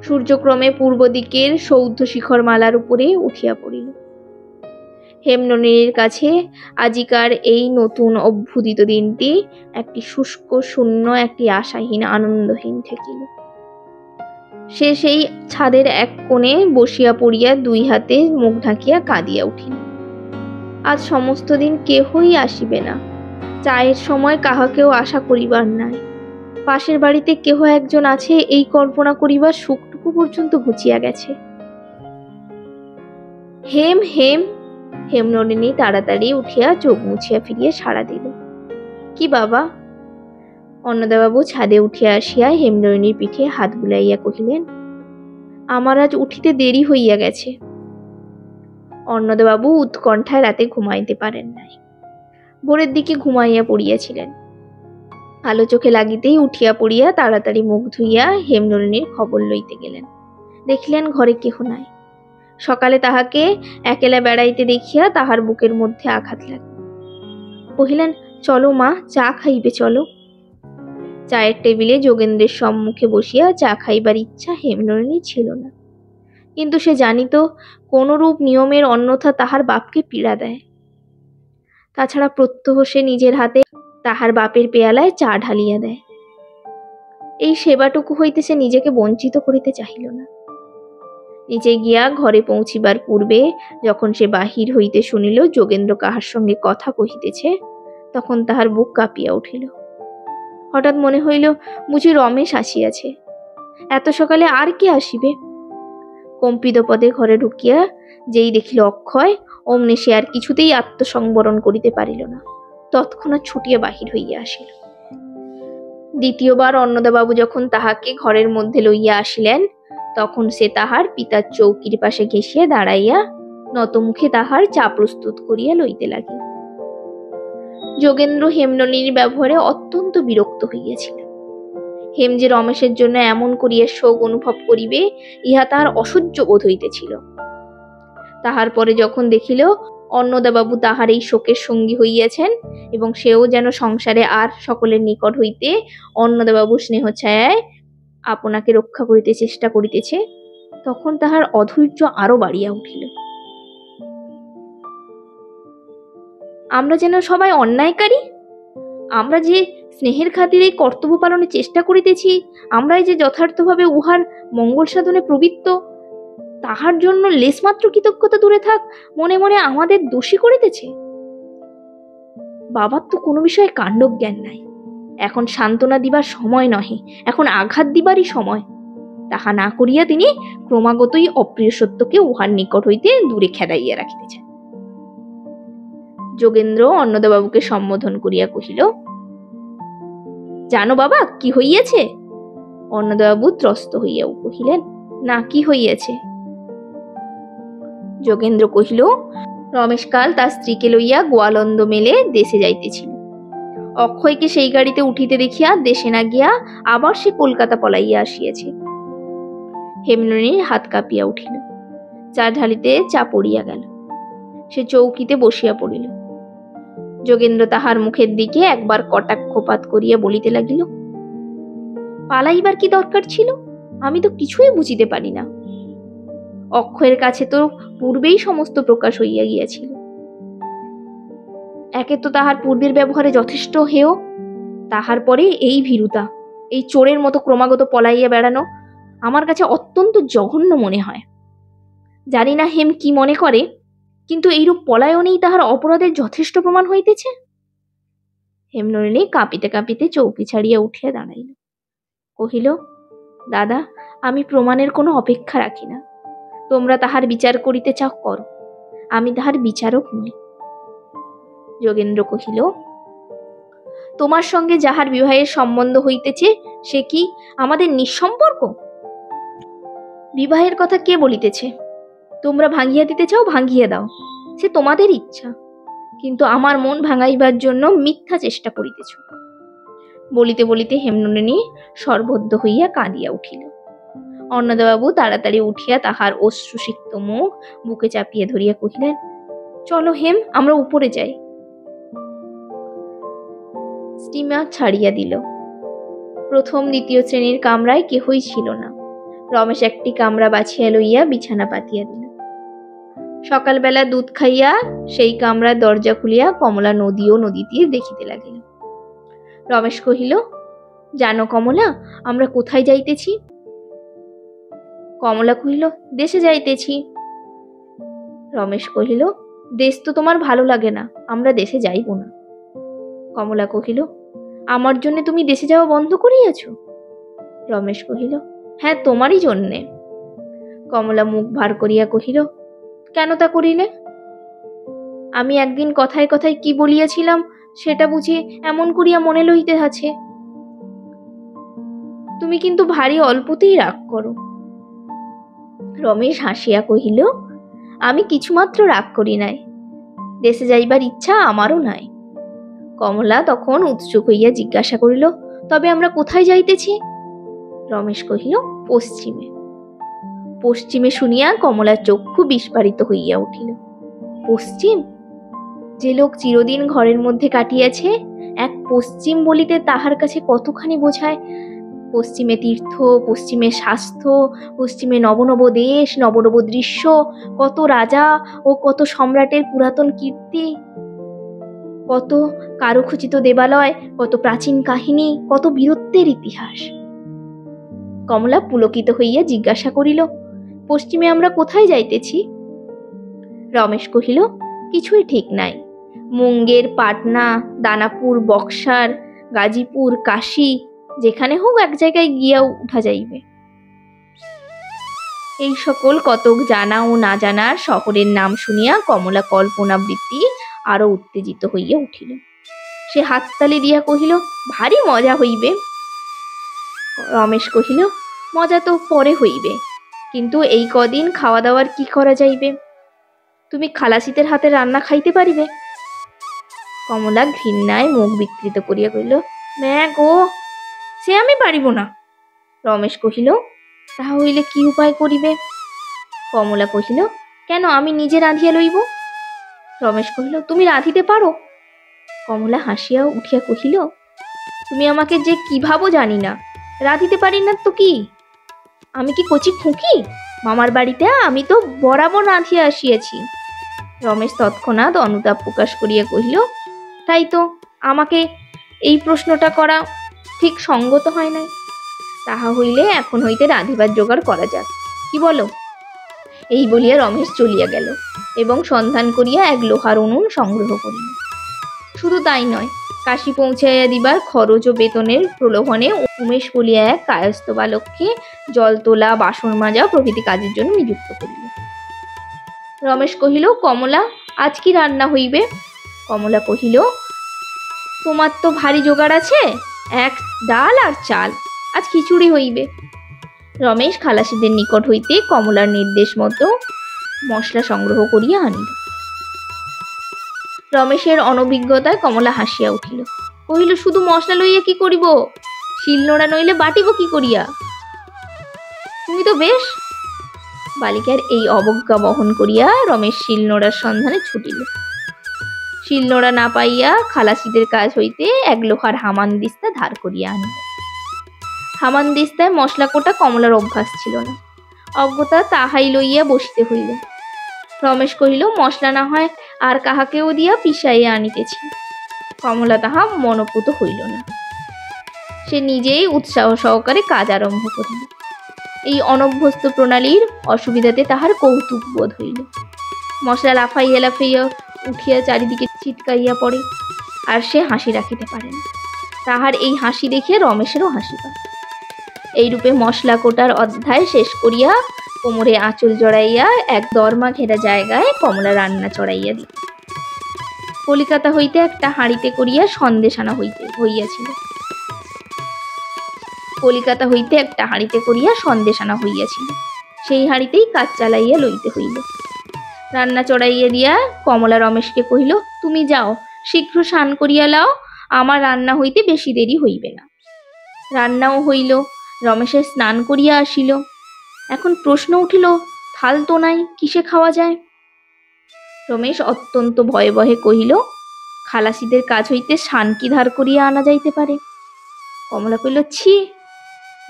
সূর্যক্রমে পূর্ব দিকের সৌধ শিখর মালার উপরে উঠিয়া পড়িল। হেমনলিনীর কাছে আজিকার এই নতুন অভ্যুদিত দিনটি একটি শুষ্ক শূন্য, একটি আশাহীন আনন্দহীন ঠেকিল। সে সেই ছাদের এক কোণে বসিয়া পড়িয়া 2 হাতে মুখ ঢাকিয়া কাঁদিয়া উঠিল। আজ সমস্ত দিন কেহই আসিবে না, চায়ের সময় কাহাকেও আশা করিবার নাই, পাশের বাড়িতে কেহ একজন আছে এই কল্পনা করিবার সুখটুকু পর্যন্ত ঘুচিয়া গেছে। হেম হেম। হেমনলিনী তাড়াতাড়ি উঠিয়া চোখ মুছিয়া ফিরিয়া সাড়া দিল। কি বাবা? অন্নদাবাবু ছাদে উঠিয়া আসিয়া হেমনলিনীর পিঠে হাত বুলাইয়া কহিলেন, আমার আজ উঠিতে দেরি হইয়া গেছে। অন্নদাবাবু উৎকণ্ঠায় রাতে ঘুমাইতে পারেন নাই। ভোরের দিকে ঘুমাইয়া পড়িয়াছিলেন। আলো চোখে লাগিতেই উঠিয়া পড়িয়া তাড়াতাড়ি মুখ ধুইয়া হেমনলিনীর খবর লইতে গেলেন। দেখিলেন ঘরে কেহ নাই। সকালে তাহাকে একেলা বেড়াইতে দেখিয়া তাহার বুকের মধ্যে আঘাত লাগল। কহিলেন, চলো মা, চা খাইবে চলো। চায়ের টেবিলে যোগেন্দ্রের সম্মুখে বসিয়া চা খাইবার ইচ্ছা হেমনলিনীর ছিল না, কিন্তু সে জানিত কোনরূপ নিয়মের অন্যথা তাহার বাপকে পীড়া দেয়। তাছাড়া প্রত্যহ সে নিজের হাতে তাহার বাপের পেয়ালায় চা ঢালিয়া দেয়। এই সেবাটুকু হইতে সে নিজেকে বঞ্চিত করিতে চাহিল না। নিচে গিয়া ঘরে পৌঁছিবার পূর্বে যখন সে বাহির হইতে শুনিল যোগেন্দ্র কাহার সঙ্গে কথা কহিতেছে, তখন তাহার বুক কাঁপিয়া উঠিল। হঠাৎ মনে হইল বুঝি রমেশ আসিয়াছে। এত সকালে আর কে আসিবে? কম্পিত পদে ঘরে ঢুকিয়া যেই দেখিল অক্ষয়, অমনি সে আর কিছুতেই আত্মসংবরণ করিতে পারিল না, তৎক্ষণাৎ ছুটিয়া বাহির হইয়া আসিল। দ্বিতীয়বার অন্নদাবাবু যখন তাহাকে ঘরের মধ্যে লইয়া আসিলেন, তখন সে তাহার পিতার চৌকির পাশে ঘেঁষিয়া দাঁড়াইয়া নতমুখে তাহার চা প্রস্তুত করিয়া লইতে লাগিল। যোগেন্দ্র হেমনলিনীর ব্যবহারে অত্যন্ত বিরক্ত হইয়াছিল। হেম যে রমেশের জন্য এমন করিয়া শোক অনুভব করিবে, ইহা তাহার অসহ্য বোধ হইতেছিল। তাহার পরে যখন দেখিল অন্নদাবাবু তাহার এই শোকের সঙ্গী হইয়াছেন এবং সেও যেন সংসারে আর সকলের নিকট হইতে অন্নদাবাবুর স্নেহ ছায়ায় আপনাকে রক্ষা করিতে চেষ্টা করিতেছে, তখন তাহার অধৈর্য আরো বাড়িয়া উঠিল। আমরা যেন সবাই অন্যায়কারী, আমরা যে স্নেহের খাতিরে কর্তব্য পালনের চেষ্টা করিতেছি, আমরাই যে যথার্থভাবে উহার মঙ্গল সাধনে প্রবৃত্ত, তাহার জন্য লেশমাত্র কৃতজ্ঞতা দূরে থাক মনে মনে আমাদের দোষী করিতেছে। বাবার তো কোনো বিষয়ে কাণ্ডজ্ঞান নাই। এখন সান্ত্বনা দিবার সময় নহে, এখন আঘাত দিবারই সময়। তাহা না করিয়া তিনি ক্রমাগতই অপ্রিয় সত্যকে উহার নিকট হইতে দূরে খেদাইয়া রাখিতেছেন। যোগেন্দ্র অন্নদাবাবুকে সম্বোধন করিয়া কহিল, জানো বাবা কি হইয়াছে? অন্নদাবাবু ত্রস্ত হইয়া কহিলেন, না, কি হইয়াছে? যোগেন্দ্র কহিল, রমেশ কাল তার স্ত্রীকে লইয়া গোয়ালন্দ মেলে দেশে যাইতেছিল। অক্ষয়কে সেই গাড়িতে উঠিতে দেখিয়া দেশে না গিয়া আবার সে কলকাতা পলাইয়া আসিয়াছে। হেমনলিনীর হাত কাঁপিয়া উঠিল। চা ঢালিতে চা পড়িয়া গেল। সে চৌকিতে বসিয়া পড়িল। যোগেন্দ্র তাহার মুখের দিকে একবার কটাক্ষপাত করিয়া বলিতে লাগিল, পালাইবার কি দরকার ছিল? আমি তো কিছুই বুঝিতে পারি না। অক্ষয়ের কাছে তো পূর্বেই সমস্ত প্রকাশ হইয়া গিয়াছিল। একে তো তাহার পূর্বের ব্যবহারে যথেষ্ট হেয়, তাহার পরে এই ভীরুতা, এই চোরের মতো ক্রমাগত পলাইয়া বেড়ানো আমার কাছে অত্যন্ত জঘন্য মনে হয়। জানি না হেম কি মনে করে, কিন্তু এইরূপ পলায়নেই তাহার অপরাধের যথেষ্ট প্রমাণ হইতেছে। হেমনলিনী কাঁপিতে কাঁপিতে চৌকি ছাড়িয়া উঠিয়া দাঁড়াইল, কহিল, দাদা, আমি প্রমাণের কোনো অপেক্ষা রাখি না। তোমরা তাহার বিচার করিতে চাও করো, আমি তাহার বিচারক নই। যোগেন্দ্র কহিল, তোমার সঙ্গে যাহার বিবাহের সম্বন্ধ হইতেছে সে কি আমাদের নিঃসম্পর্ক? বিবাহের কথা কে বলিতেছে? তোমরা ভাঙিয়া দিতে চাও, ভাঙিয়া দাও, সে তোমাদের ইচ্ছা, কিন্তু আমার মন ভাঙাইবার জন্য মিথ্যা চেষ্টা করিতেছ। বলিতে বলিতে হেমনলিনী সর্বদ্ধ হইয়া কাঁদিয়া উঠিল। অন্নদাবাবু তাড়াতাড়ি উঠিয়া তাহার অশ্রুসিক্ত মুখ বুকে চাপিয়ে ধরিয়া কহিলেন, চলো হেম, আমরা উপরে যাই। স্টিমার ছাড়িয়া দিল। প্রথম দ্বিতীয় শ্রেণীর কামরায় কেহই ছিল না। রমেশ একটি কামরা বাছিয়া লইয়া বিছানা পাতিয়া দিল। সকালবেলা দুধ খাইয়া সেই কামরার দরজা খুলিয়া কমলা নদী ও নদী তীর দেখিতে লাগিল। রমেশ কহিল, জানো কমলা, আমরা কোথায় যাইতেছি? কমলা কহিল, দেশে যাইতেছি। রমেশ কহিল, দেশ তো তোমার ভালো লাগে না, আমরা দেশে যাইব না। কমলা কহিল, আমার জন্য তুমি দেশে যাওয়া বন্ধ করিয়াছ? রমেশ কহিল, হ্যাঁ, তোমারই জন্যে। কমলা মুখ ভার করিয়া কহিল, কেন তা করিলে? আমি একদিন কথায় কথায় কি বলিয়াছিলাম সেটা বুঝি এমন করিয়া মনে লইতে আছে? তুমি কিন্তু ভারী অল্পতেই রাগ করো। রমেশ হাসিয়া কহিল, আমি কিছুমাত্র রাগ করি নাই, দেশে যাইবার ইচ্ছা আমারও নাই। কমলা তখন উৎসুক হইয়া জিজ্ঞাসা করিল, তবে আমরা কোথায় যাইতেছি? রমেশ কহিল, পশ্চিমে। পশ্চিমে শুনিয়া কমলার চক্ষু বিস্ফারিত হইয়া উঠিল। পশ্চিম? যে লোক চিরদিন ঘরের মধ্যে কাটিয়াছে, এক পশ্চিম বলিতে তাহার কাছে কতখানি বোঝায়। পশ্চিমে তীর্থ, পশ্চিমে স্বাস্থ্য, পশ্চিমে নবনব দেশ, নবনব দৃশ্য, কত রাজা ও কত সম্রাটের পুরাতন কীর্তি, কত কারুখচিত দেবালয়, কত প্রাচীন কাহিনী, কত বীরত্বের ইতিহাস। কমলা পুলকিত হইয়া জিজ্ঞাসা করিল, পশ্চিমে আমরা কোথায় যাইতেছি? রমেশ কহিল, কিছুই ঠিক নাই। মুঙ্গের, পাটনা, দানাপুর, বক্সার, গাজীপুর, কাশী, যেখানে হোক এক জায়গায় গিয়া উঠা যাইবে। এই সকল কতক জানা ও না জানার শহরের নাম শুনিয়া কমলা কল্পনাবৃত্তি আরো উত্তেজিত হইয়া উঠিল। সে হাততালি দিয়া কহিল, ভারী মজা হইবে। রমেশ কহিল, মজা তো পরে হইবে, কিন্তু এই কদিন খাওয়া দাওয়ার কি করা যাইবে? তুমি খালাসিদের হাতে রান্না খাইতে পারিবে? কমলা ঘৃণায় মুখ বিকৃত করিয়া কহিল, ম্যা গো, সে আমি পারিব না। রমেশ কহিল, তাহা হইলে কি উপায় করিবে? কমলা কহিল, কেন, আমি নিজে রাঁধিয়া লইব। রমেশ কহিল, তুমি রাঁধিতে পারো? কমলা হাসিয়া উঠিয়া কহিল, তুমি আমাকে যে কি ভাবো জানি না, রাঁধিতে পারি না তো কি? আমি কি কচি খুঁকি? মামার বাড়িতে আমি তো বরাবর রাঁধিয়া আসিয়াছি। রমেশ তৎক্ষণাৎ অনুতাপ প্রকাশ করিয়া কহিল, তাই তো, আমাকে এই প্রশ্নটা করা ঠিক সঙ্গত হয় নাই। তাহা হইলে এখন হইতে রাঁধিবার জোগাড় করা যাক, কি বলো? এই বলিয়া রমেশ চলিয়া গেল এবং সন্ধান করিয়া এক লোহার উনুন সংগ্রহ করিল। শুধু তাই নয়, কাশী পৌঁছাইয়া দিবার খরচ ও বেতনের প্রলোভনে উমেশ বলিয়া এক কায়স্থ বালককে জল তোলা, বাসন মাজা প্রভৃতি কাজের জন্য নিযুক্ত করিল। রমেশ কহিল, কমলা, আজ কি রান্না হইবে? কমলা কহিল, তোমার তো ভারী জোগাড় আছে, এক ডাল আর চাল, আজ খিচুড়ি হইবে। রমেশ খালাসিদের নিকট হইতে কমলার নির্দেশ মতো মশলা সংগ্রহ করিয়া আনিল। রমেশের অনভিজ্ঞতায় কমলা হাসিয়া উঠিল, কহিল, শুধু মশলা লইয়া কি করিব? শিলনোড়া নইলে বাটিব কি করিয়া? তুমি তো বেশ। বালিকার এই অবজ্ঞা বহন করিয়া রমেশ শিলনোড়ার সন্ধানে ছুটিল। শিলনোড়া না পাইয়া খালাসিদের কাজ হইতে এক লোহার হামানদিস্তা ধার করিয়া আনিল। হামানদিস্তায় মশলা কোটা কমলার অভ্যাস ছিল না। অজ্ঞতা তাহাই লইয়া বসিতে হইল। রমেশ কহিল, মশলা না হয় আর কাহাকেও দিয়া পিষাইয়া আনিতেছি। কমলা তাহা মনপুত হইল না। সে নিজেই উৎসাহ সহকারে কাজ আরম্ভ করিল। এই অনভ্যস্ত প্রণালীর অসুবিধাতে তাহার কৌতুক বোধ হইল। মশলা লাফাইয়া লাফাইয়া উঠিয়া চারিদিকে ছিটকাইয়া পড়ে, আর সে হাসি রাখিতে পারে না। তাহার এই হাসি দেখিয়া রমেশেরও হাসি পায়। এইরূপে মশলা কোটার অধ্যায় শেষ করিয়া কোমরে আঁচল জড়াইয়া এক দরমা ঘেরা জায়গায় কমলা রান্না চড়াইয়া দিল। কলিকাতা হইতে একটা হাঁড়িতে করিয়া সন্দেশ আনা হইয়াছিল। কলিকাতা হইতে একটা হাঁড়িতে করিয়া সন্দেশ আনা হইয়াছিল। সেই হাঁড়িতেই কাজ চালাইয়া লইতে হইল। রান্না চড়াইয়া দিয়া কমলা রমেশকে কহিল, তুমি যাও, শীঘ্র স্নান করিয়া লাও, আমার রান্না হইতে বেশি দেরি হইবে না। রান্নাও হইল, রমেশের স্নান করিয়া আসিল। এখন প্রশ্ন উঠিল, থাল তো নাই, কিসে খাওয়া যায়? রমেশ অত্যন্ত ভয়ে ভয়ে কহিল, খালাসিদের কাজ হইতে শান কি ধার করিয়া আনা যাইতে পারে? কমলা কহিল, ছি।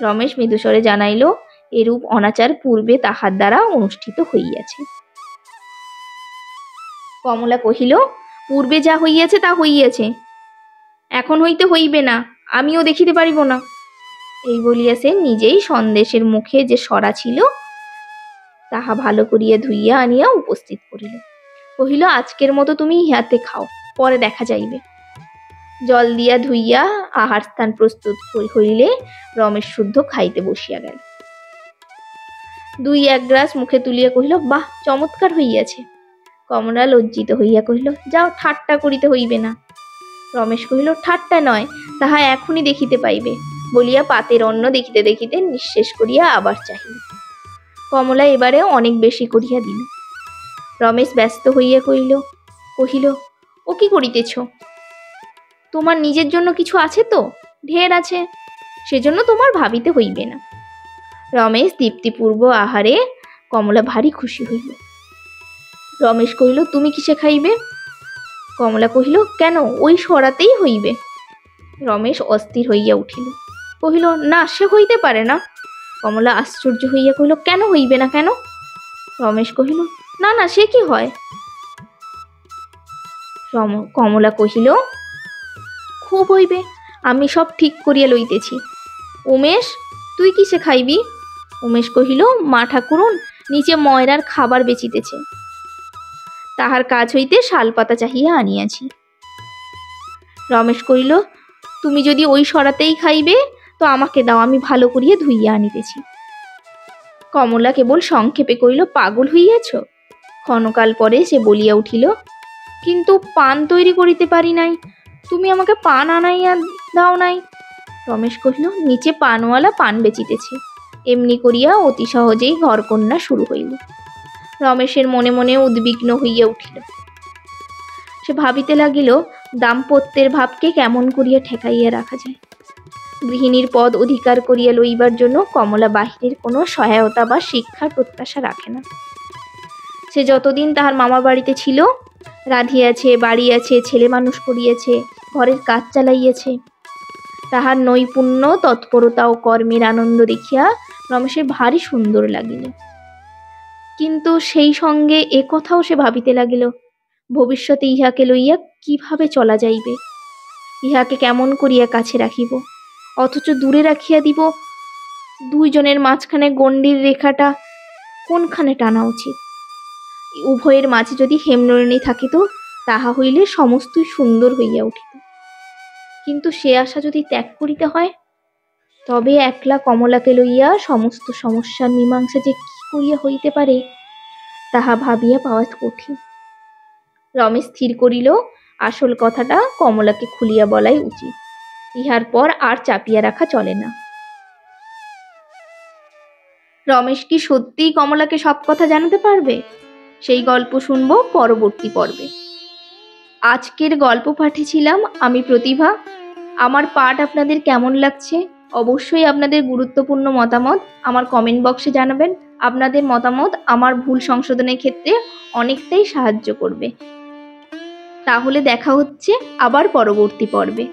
রমেশ মৃদুস্বরে জানাইল, এরূপ অনাচার পূর্বে তাহার দ্বারা অনুষ্ঠিত হইয়াছে। কমলা কহিল, পূর্বে যা হইয়াছে তা হইয়াছে, এখন হইতে হইবে না, আমিও দেখিতে পারিব না। এই বলিয়া সে নিজেই সন্দেশের মুখে যে সরা ছিল তাহা ভালো করিয়া ধুইয়া আনিয়া উপস্থিত করিল। কহিল, আজকের মতো তুমি ইহাতে খাও, পরে দেখা যাইবে। জল দিয়া ধুইয়া আহার স্থান প্রস্তুত হইলে রমেশ শুদ্ধ খাইতে বসিয়া গেল। দুই এক গ্রাস মুখে তুলিয়া কহিল, বাহ, চমৎকার হইয়াছে। কমলা লজ্জিত হইয়া কহিল, যাও, ঠাট্টা করিতে হইবে না। রমেশ কহিল, ঠাট্টা নয়, তাহা এখনই দেখিতে পাইবে, বলিয়া পাতের অন্ন দেখিতে দেখিতে নিঃশেষ করিয়া আবার চাহিল। কমলা এবারে অনেক বেশি করিয়া দিল। রমেশ ব্যস্ত হইয়া কহিল, ও কি করিতেছ? তোমার নিজের জন্য কিছু আছে তো? ঢের আছে, সেজন্য তোমার ভাবিতে হইবে না। রমেশ দীপ্তিপূর্ব আহারে কমলা ভারী খুশি হইল। রমেশ কহিল, তুমি কিসে খাইবে? কমলা কহিল, কেন, ওই সরাতেই হইবে। রমেশ অস্থির হইয়া উঠিল, কহিল, না, সে হইতে পারে না। কমলা আশ্চর্য হইয়া কহিল, কেন হইবে না কেন? রমেশ কহিল, না না, সে কি হয়? কমলা কহিল, খুব হইবে, আমি সব ঠিক করিয়া লইতেছি। উমেশ, তুই কিসে খাইবি? উমেশ কহিল, মা ঠাকুরন নিচে ময়রার খাবার বেচিতেছে, তাহার কাজ হইতে শালপাতা চাহিয়া আনিয়াছি। রমেশ কহিল, তুমি যদি ওই সরাতেই খাইবে তো আমাকে দাও, আমি ভালো করিয়া ধুইয়া আনিতেছি। কমলা কেবল সংক্ষেপে কহিল, পাগল হইয়াছ? ক্ষণকাল পরে সে বলিয়া উঠিল, কিন্তু পান তৈরি করিতে পারি নাই, তুমি আমাকে পান আনাইয়া দাও নাই। রমেশ কহিল, নিচে পানওয়ালা পান বেচিতেছে। এমনি করিয়া অতি সহজেই ঘরকন্যা শুরু হইল। রমেশের মনে মনে উদ্বিগ্ন হইয়া উঠিল। সে ভাবিতে লাগিল, দাম্পত্যের ভাবকে কেমন করিয়া ঠেকাইয়া রাখা যায়। গৃহিণীর পদ অধিকার করিয়া লইবার জন্য কমলা বাহিরের কোনো সহায়তা বা শিক্ষার প্রত্যাশা রাখে না। সে যতদিন তাহার মামা বাড়িতে ছিল, রাঁধিয়াছে, বাড়িয়াছে, ছেলে মানুষ করিয়াছে, ঘরের কাজ চালাইয়াছে। তাহার নৈপুণ্য, তৎপরতা ও কর্মের আনন্দ দেখিয়া রমেশের ভারী সুন্দর লাগিল। কিন্তু সেই সঙ্গে এ কথাও সে ভাবিতে লাগিল, ভবিষ্যতে ইহাকে লইয়া কিভাবে চলা যাইবে, ইহাকে কেমন করিয়া কাছে রাখিব, অথচ দূরে রাখিয়া দিব। দুইজনের মাঝখানে গণ্ডির রেখাটা কোনখানে টানা উচিত? উভয়ের মাঝে যদি হেমনলিনী থাকিত, তাহা হইলে সমস্তই সুন্দর হইয়া উঠিত। কিন্তু সে আশা যদি ত্যাগ করিতে হয়, তবে একলা কমলাকে লইয়া সমস্ত সমস্যার মীমাংসা যে কি করিয়া হইতে পারে, তাহা ভাবিয়া পাওয়া কঠিন। রমেশ স্থির করিল, আসল কথাটা কমলাকে খুলিয়া বলাই উচিত, ইহার পর আর চাপিয়া রাখা চলে না। রমেশ কি সত্যিই কমলাকে সব কথা জানাতে পারবে? সেই গল্প শুনবো পরবর্তী পর্বে। আজকের গল্প পাঠে ছিলাম আমি প্রতিভা। আমার পাঠ আপনাদের কেমন লাগছে অবশ্যই আপনাদের গুরুত্বপূর্ণ মতামত আমার কমেন্ট বক্সে জানাবেন। আপনাদের মতামত আমার ভুল সংশোধনের ক্ষেত্রে অনেকটাই সাহায্য করবে। তাহলে দেখা হচ্ছে আবার পরবর্তী পর্বে।